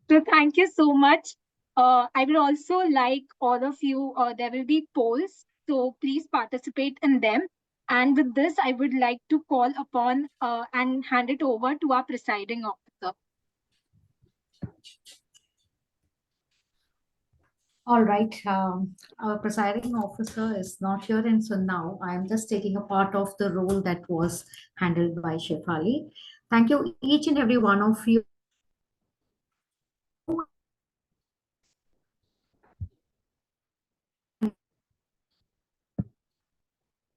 So thank you so much. I will also like all of you, there will be polls, so please participate in them. And with this, I would like to call upon and hand it over to our presiding officer. All right. Our presiding officer is not here, and so now I am just taking a part of the role that was handled by Shefali. Thank you, each and every one of you.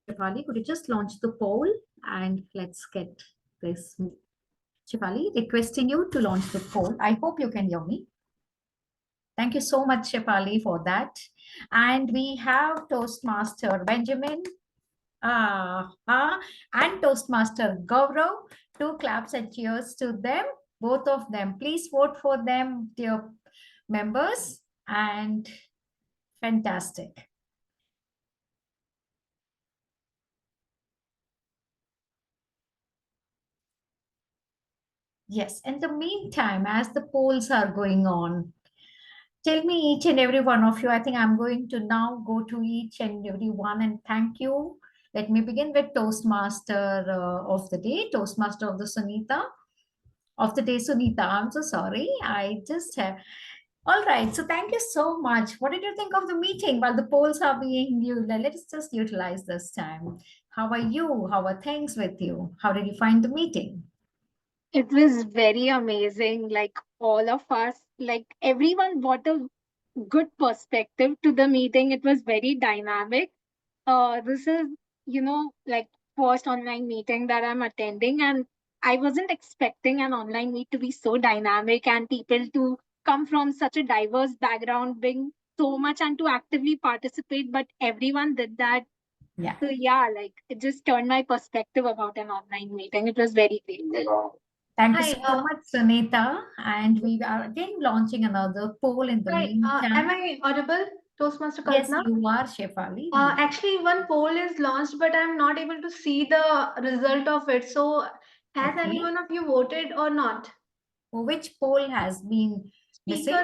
Shefali, could you just launch the poll and let's get this. Shefali, requesting you to launch the poll. I hope you can hear me. Thank you so much, Shefali, for that. And we have Toastmaster Benjamin and Toastmaster Gaurav. 2 claps and cheers to them, both of them. Please vote for them, dear members. And fantastic. Yes, in the meantime, as the polls are going on, tell me each and every one of you, I think I'm going to now go to each and every one and thank you. Let me begin with Toastmaster of the day, Toastmaster of the Sunita. Of the day, Sunita. I'm so sorry. I just have. All right. So thank you so much. What did you think of the meeting while the polls are being used? Let's just utilize this time. How are you? How are things with you? How did you find the meeting? It was very amazing. Like all of us, like everyone brought a good perspective to the meeting. It was very dynamic. This is, like first online meeting that I'm attending, and I wasn't expecting an online meet to be so dynamic and people to come from such a diverse background, bring so much and to actively participate, but everyone did that. Yeah. So yeah, like it just turned my perspective about an online meeting. It was very great. Thank you so much, Sunita. And we are again launching another poll in the meantime. Am I audible, Toastmaster Kalpana? Yes, you are, Shefali. Actually, one poll is launched, but I'm not able to see the result of it. So, has any one of you voted or not? Which poll has been missing?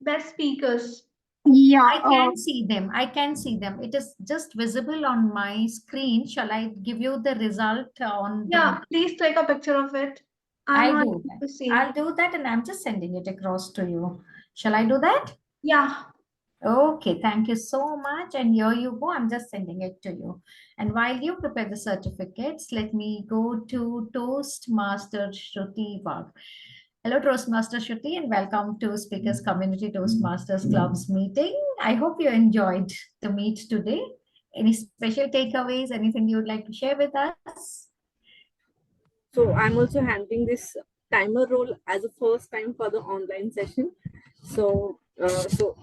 Best speakers. Yeah, I can see them. I can see them. It is just visible on my screen. Shall I give you the result on? Yeah, please take a picture of it. I'll do that. I'll do that, and I'm just sending it across to you. Shall I do that? Yeah. Okay, thank you so much. And here you go. I'm just sending it to you. And while you prepare the certificates, let me go to Toastmaster Shruti Wag. Hello, Toastmaster Shruti, and welcome to Speakers Community Toastmasters Club's meeting. I hope you enjoyed the meet today. Any special takeaways, anything you would like to share with us? So I'm also handling this timer role as a first time for the online session. So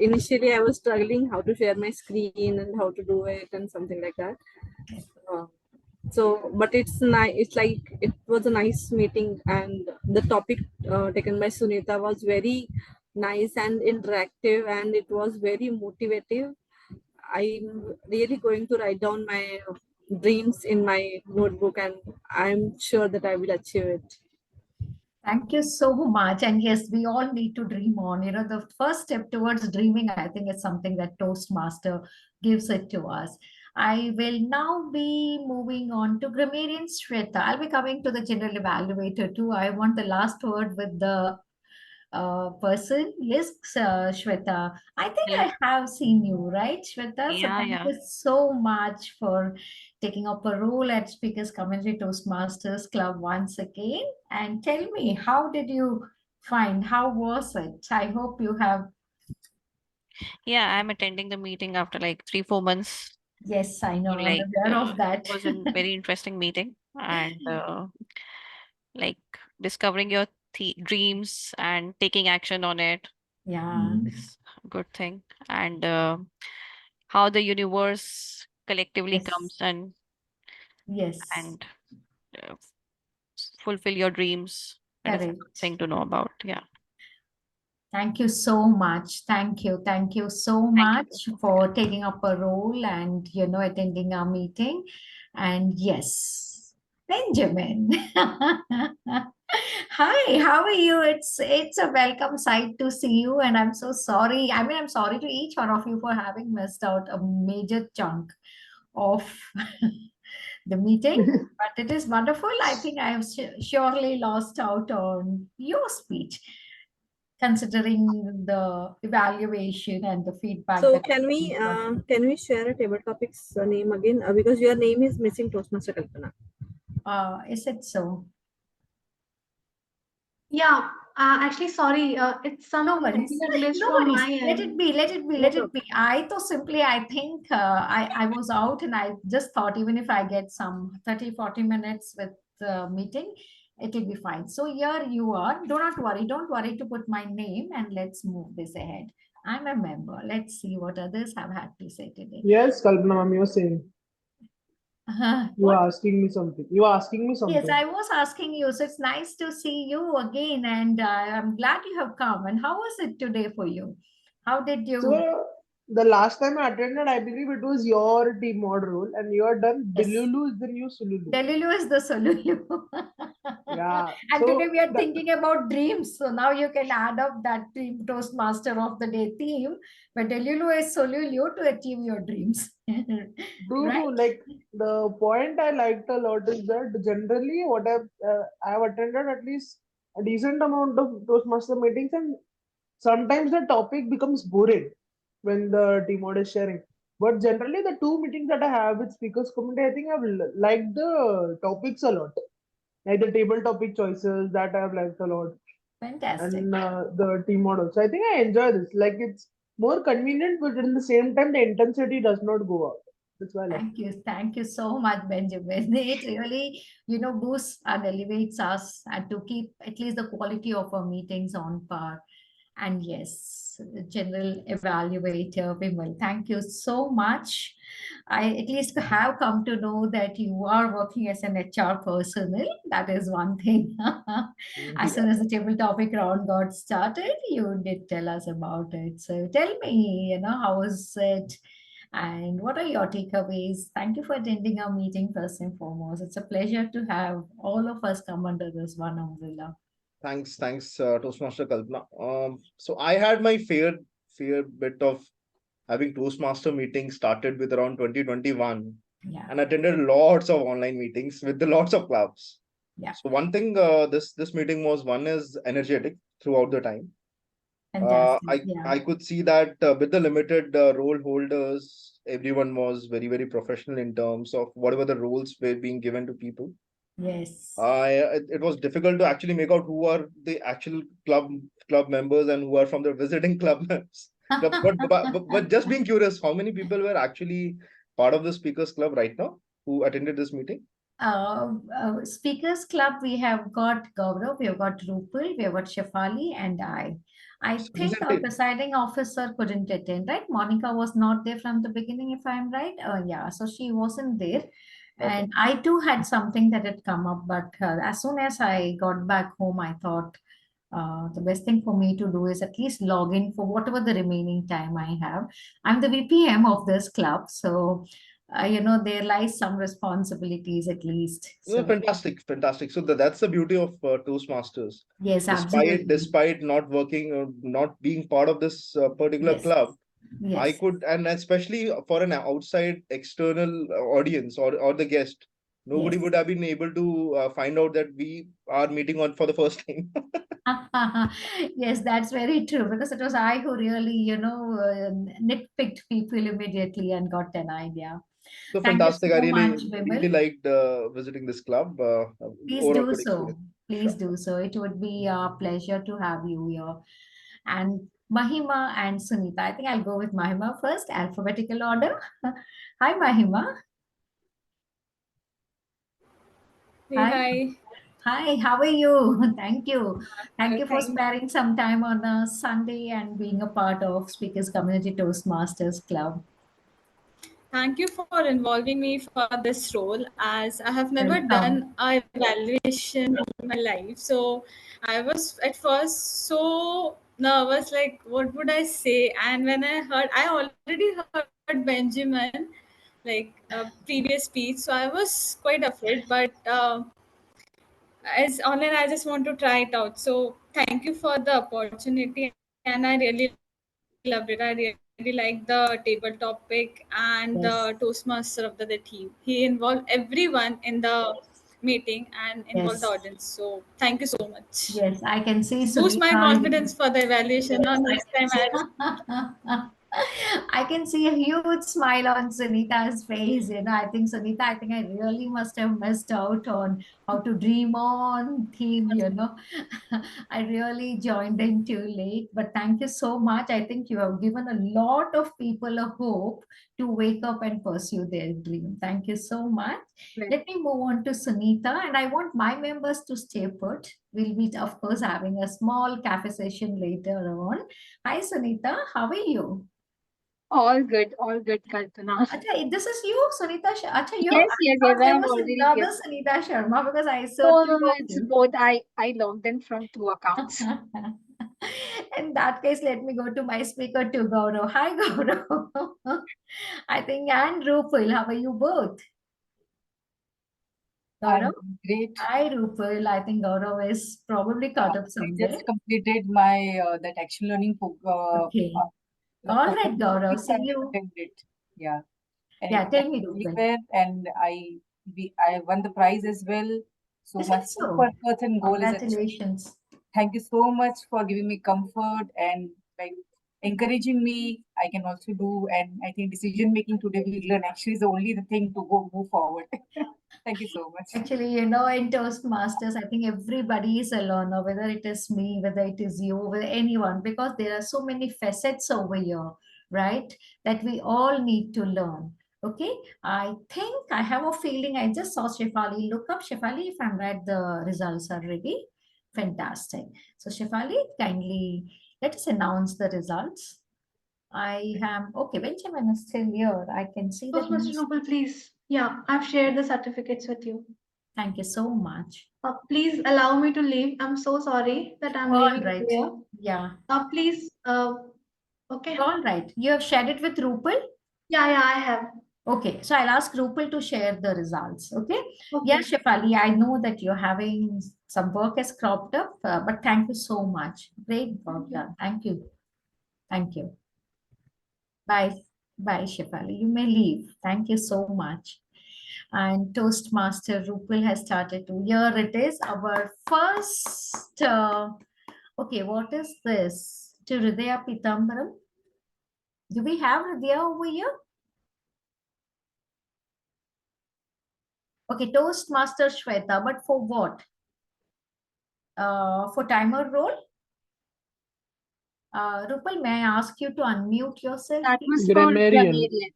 initially I was struggling how to share my screen and how to do it and something like that. But it's nice. It's like it was a nice meeting, and the topic taken by Sunita was very nice and interactive, and it was very motivative. I'm really going to write down my dreams in my notebook, and I'm sure that I will achieve it. Thank you so much. And yes, we all need to dream on. You know, the first step towards dreaming, I think, is something that Toastmaster gives it to us. I will now be moving on to grammarian Shweta. I'll be coming to the general evaluator too. I want the last word with the person. Yes, Shweta. I think Hello. I have seen you, right, Shweta? So Yeah, thank yeah. you so much for taking up a role at Speakers Community Toastmasters Club once again. And tell me, how did you find? How was it? I hope you have. Yeah, I'm attending the meeting after like 3, 4 months. Yes, I So know. I'm like aware of it that. was a very interesting meeting, and like discovering your dreams and taking action on it Yeah. is a good thing. And how the universe collectively Yes. comes Yes. and uh, fulfill your dreams. That is a good Correct. thing to know about. Yeah. Thank you so much. Thank you. Thank you so Thank you. much for taking up a role and, you know, attending our meeting. And yes, Benjamin. Hi, how are you? It's a welcome sight to see you, and I'm so sorry. I mean, I'm sorry to each one of you for having missed out a major chunk of the meeting, but it is wonderful. I think I have surely lost out on your speech, considering the evaluation and the feedback So that you got. can we share a table topics name again, because your name is missing, Toastmaster Kalpana. Is it so? Yeah, actually, sorry. It's some No worries. computer glitch No from worries. my Let end. it be. Let it be. No Let it problem. be. I thought simply, I think I was out and I just thought even if I get some 30, 40 minutes with the meeting, it will be fine. So here you are. Do not worry. Don't worry to put my name and let's move this ahead. I'm a member. Let's see what others have had to say today. Yes, Kalpana ma'am, you were saying. You What? are asking me something. You are asking me Yes, something. I was asking you. So it's nice to see you again, and I'm glad you have come. And how was it today for you? How did you? So the last time I attended, I believe it was your team mod role, and you are done. Yes, Delulu is the new Sululu. Delulu is the Solulu. Yeah. And today So we are thinking about dreams. So now you can add up that dream Toastmaster of the Day theme. But Delulu is Solulu to achieve your dreams. true. Right? Like the point I liked a lot is that generally what I've attended at least a decent amount of Toastmaster meetings, and sometimes the topic becomes boring when the team mod is sharing. But generally, the two meetings that I have with speakers community, I think I've liked the topics a lot. Like the table topic choices that I've liked a lot, Fantastic. and the team model. So I think I enjoy this. Like it's more convenient, but at the same time, the intensity does not go up. That's why I like. Thank you. Thank you so much, Benjamin. It really, you know, boosts and elevates us and to keep at least the quality of our meetings on par. And yes, General Evaluator Vimal, thank you so much. I at least have come to know that you are working as an HR personnel. That is one thing. As Yeah. soon as the table topic round got started, you did tell us about it. So tell me, you know, how was it? And what are your takeaways? Thank you for attending our meeting first and foremost. It's a pleasure to have all of us come under this one umbrella. Thanks, Toastmaster Kalpana. So I had my fair bit of having Toastmaster meetings started with around 2021, Yeah. and attended lots of online meetings with the lots of clubs. Yeah. So one thing, this meeting was one is energetic throughout the time. Fantastic. Yeah. I could see that with the limited role holders, everyone was very professional in terms of whatever the roles were being given to people. Yes. It was difficult to actually make out who are the actual club members and who are from the visiting club members. But just being curious, how many people were actually part of the speakers club right now who attended this meeting? Speakers Club, we have got Gaurav, we have got Rupal, we have got Shefali, and I. I So think our presiding officer couldn't attend, right? Monica was not there from the beginning, if I'm right. Yeah, so she wasn't there. Okay. And I too had something that had come up, but as soon as I got back home, I thought The best thing for me to do is at least log in for whatever the remaining time I have. I'm the VPM of this club, so there lies some responsibilities at least. No, So fantastic, fantastic. So that's the beauty of Toastmasters. yes, Despite absolutely. despite not working or not being part of this particular Yes, club, I yes, could, and especially for an outside external audience or the guest, nobody yes. would have been able to find out that we are meeting on for the first time. Yes, that's very true because it was I who really, nitpicked people immediately and got an idea. So Thank you fantastic! I so much, really Vimal. liked visiting this club. Please Overall, do good so. experience. Please Sure. do so. It would be a pleasure to have you here. And Mahima and Sunita. I think I'll go with Mahima first, alphabetical order. Hi, Mahima. Hey, Hi. hi. Hi, how are you? Thank you. Thank Well, you for thank sparing some time on a Sunday and being a part of Speakers Community Toastmasters Club. Thank you for involving me for this role, as I have never Welcome. done a evaluation in my life. So I was at first so nervous, like what would I say? And when I already heard Benjamin, like a previous speech, so I was quite afraid. But as online, I just want to try it out. So thank you for the opportunity, and I really loved it. I really liked the table topic and Yes, the Toastmaster of the team. He involved everyone in the meeting and involved the yes, audience. So thank you so much. yes. I can see Boost my Sunita. confidence for the evaluation on next time. I can see a huge smile on Sunita's face. I think Sunita, I think I really must have missed out on how to dream on theme. I really joined in too late, but thank you so much. I think you have given a lot of people a hope to wake up and pursue their dream. Thank you so much. Well, Let me move on to Sunita, and I want my members to stay put. We'll be, of course, having a small cafe session later on. Hi, Sunita. How are you? all good, Kalpana. Acha, this is you, Sunita. Acha, you. Yes, I yes, yes, thought there I'm was already here. another Sunita Sharma because I No, searched no, no, for it's you. both. I logged in from two accounts. In that case, let me go to my speaker to Gaurav. Hi, Gaurav. I think and Rupal, how are you both? I'm Gaurav? great. Hi, Rupal. I think Gaurav is probably caught up I somewhere. just completed my that action learning Okay. All program, right, Gaurav. which See I you. attended. Yeah, and it Yeah, tell went me, really Rupal. well, and I won the prize as well. So Is my it super so? person goal is achieved. Congratulations. Thank you so much for giving me comfort and like encouraging me. I can also do, and I think decision making today we learn actually is the only the thing to go move forward. Thank you so much. Actually, in Toastmasters, I think everybody is a learner, whether it is me, whether it is you, whether anyone, because there are so many facets over here, right? That we all need to learn. Okay, I think I have a feeling I just saw Shefali. Look up Shefali if I'm right, the results are ready. Fantastic. So, Shefali, kindly let us announce the results. I am okay. Benjamin is still here. I can see that. Toastmaster Rupal, please. Yeah, I've shared the certificates with you. Thank you so much. Please allow me to leave. I'm so sorry that I'm All leaving right. here. Yeah. Please, okay. All right. You have shared it with Rupal? Yeah, I have. Okay. So I'll ask Rupal to share the results. Okay. Yeah, Okay. Shefali, I know that you're having some work has cropped up, but thank you so much. Great work done. Thank you. Thank you. Bye. Bye, Shefali. You may leave. Thank you so much. And Toastmaster Rupal has started to. Here it is, our first. Okay, what is this? To Hridaya Pitambaram. Do we have Hridaya over here? Okay, Toastmaster Shweta, but for what? For timer role? Rupal, may I ask you to unmute yourself, That please? was for Grammarian. grammarian.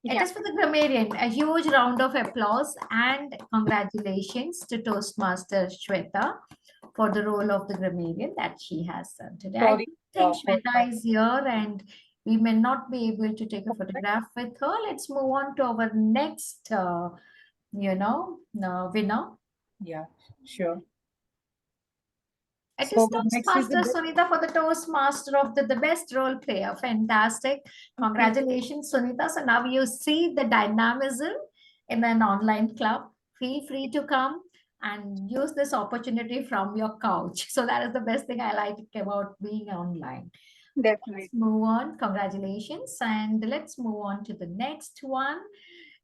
It Yeah. is for the grammarian. A huge round of applause and congratulations to Toastmaster Shweta for the role of the grammarian that she has done today. I Sorry think for Shweta is here and we may not be able to take a photograph with her. Let's move on to our next, winner. yeah, sure. It So is next is the Toastmaster Sunita for the Toastmaster of the best role player. Fantastic. Congratulations, Sunita. So now you see the dynamism in an online club. Feel free to come and use this opportunity from your couch. So that is the best thing I like about being online. Definitely. Let's move on. Congratulations. And let's move on to the next one.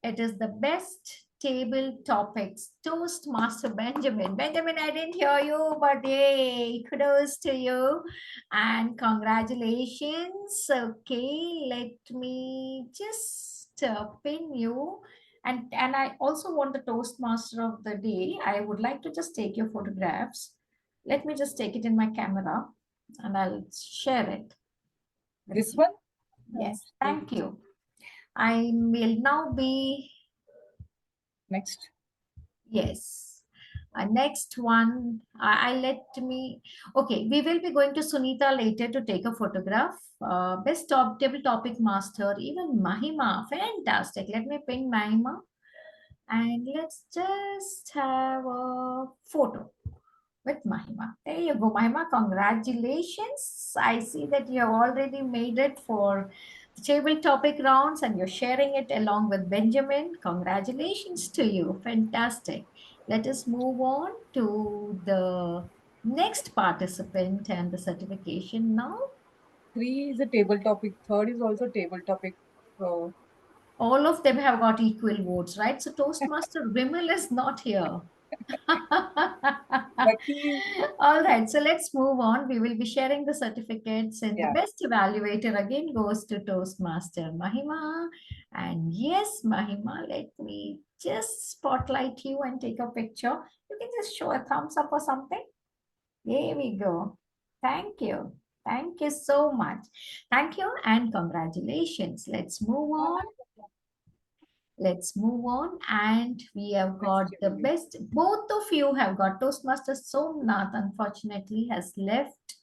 It is the best table topics. Toastmaster Benjamin. Benjamin, I didn't hear you, but yay, kudos to you. And congratulations. Okay, let me just pin you. And I also want the Toastmaster of the day. I would like to just take your photographs. Let me just take it in my camera and I'll share it. this one? Yes, thank you. I will now be Next. yes. Next one, I let me. Okay, we will be going to Sunita later to take a photograph. Best table topic master, even Mahima, fantastic. Let me pin Mahima, and let's just have a photo with Mahima. There you go, Mahima. Congratulations. I see that you have already made it for the table topic rounds and you're sharing it along with Benjamin. Congratulations to you. Fantastic. Let us move on to the next participant and the certification now. 3 is a table topic. 3rd is also table topic. So All of them have got equal votes, right? So Toastmaster Vimal is not here. Lucky. All right, so let's move on. We will be sharing the certificates, and the Yeah. best evaluator again goes to Toastmaster Mahima. And yes, Mahima, let me just spotlight you and take a picture. You can just show a thumbs up or something. Here we go. Thank you. Thank you so much. Thank you and congratulations. Let's move on. Let's move on. And we have got the best. Both of you have got Toastmaster Somnath, unfortunately, has left.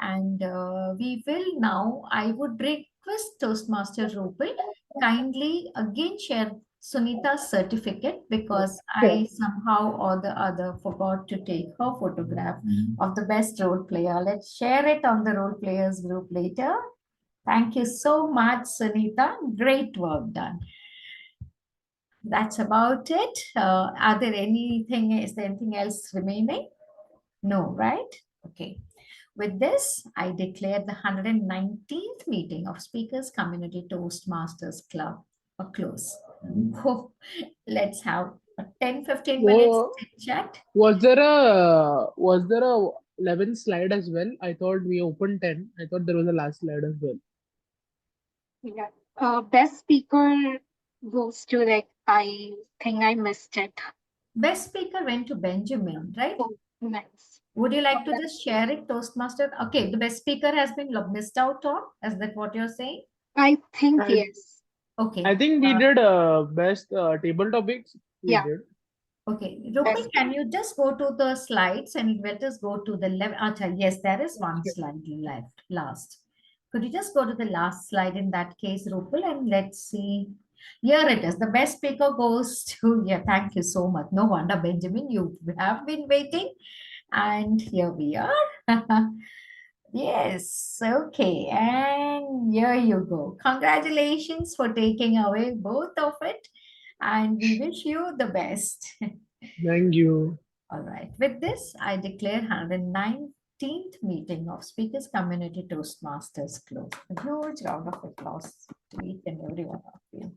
And we will now, I would request Toastmaster Rupal kindly again share Sunita's certificate because I somehow or the other forgot to take her photograph of the best role player. Let's share it on the role players group later. Thank you so much, Sunita. Great work done. That's about it. Are there anything, is there anything else remaining? No, right? Okay. With this, I declare the 119th meeting of Speakers Community Toastmasters Club a close. Let's have a 10-15 minutes chat. Was there a 11 slide as well? I thought we opened 10. I thought there was a last slide as well. Yeah. Best speaker goes to like, I think I missed it. Best speaker went to Benjamin, right? Oh, nice. Would you like to just share it, Toastmaster? Okay, the best speaker has been missed out on. Is that what you're saying? I think yes. Okay. I think we did best table topics. We Yeah. did. Okay, Rupal, can you just go to the slides and let us go to the left? Yes, there is one slide left, last. Could you just go to the last slide in that case, Rupal, and let's see. Here it is. The best speaker goes to, yeah, thank you so much. No wonder, Benjamin, you have been waiting. And here we are. Yes, okay. And here you go. Congratulations for taking away both of it. And we wish you the best. Thank you. All right. With this, I declare 119th meeting of Speakers Community Toastmasters closed. A huge round of applause to each and every one of you.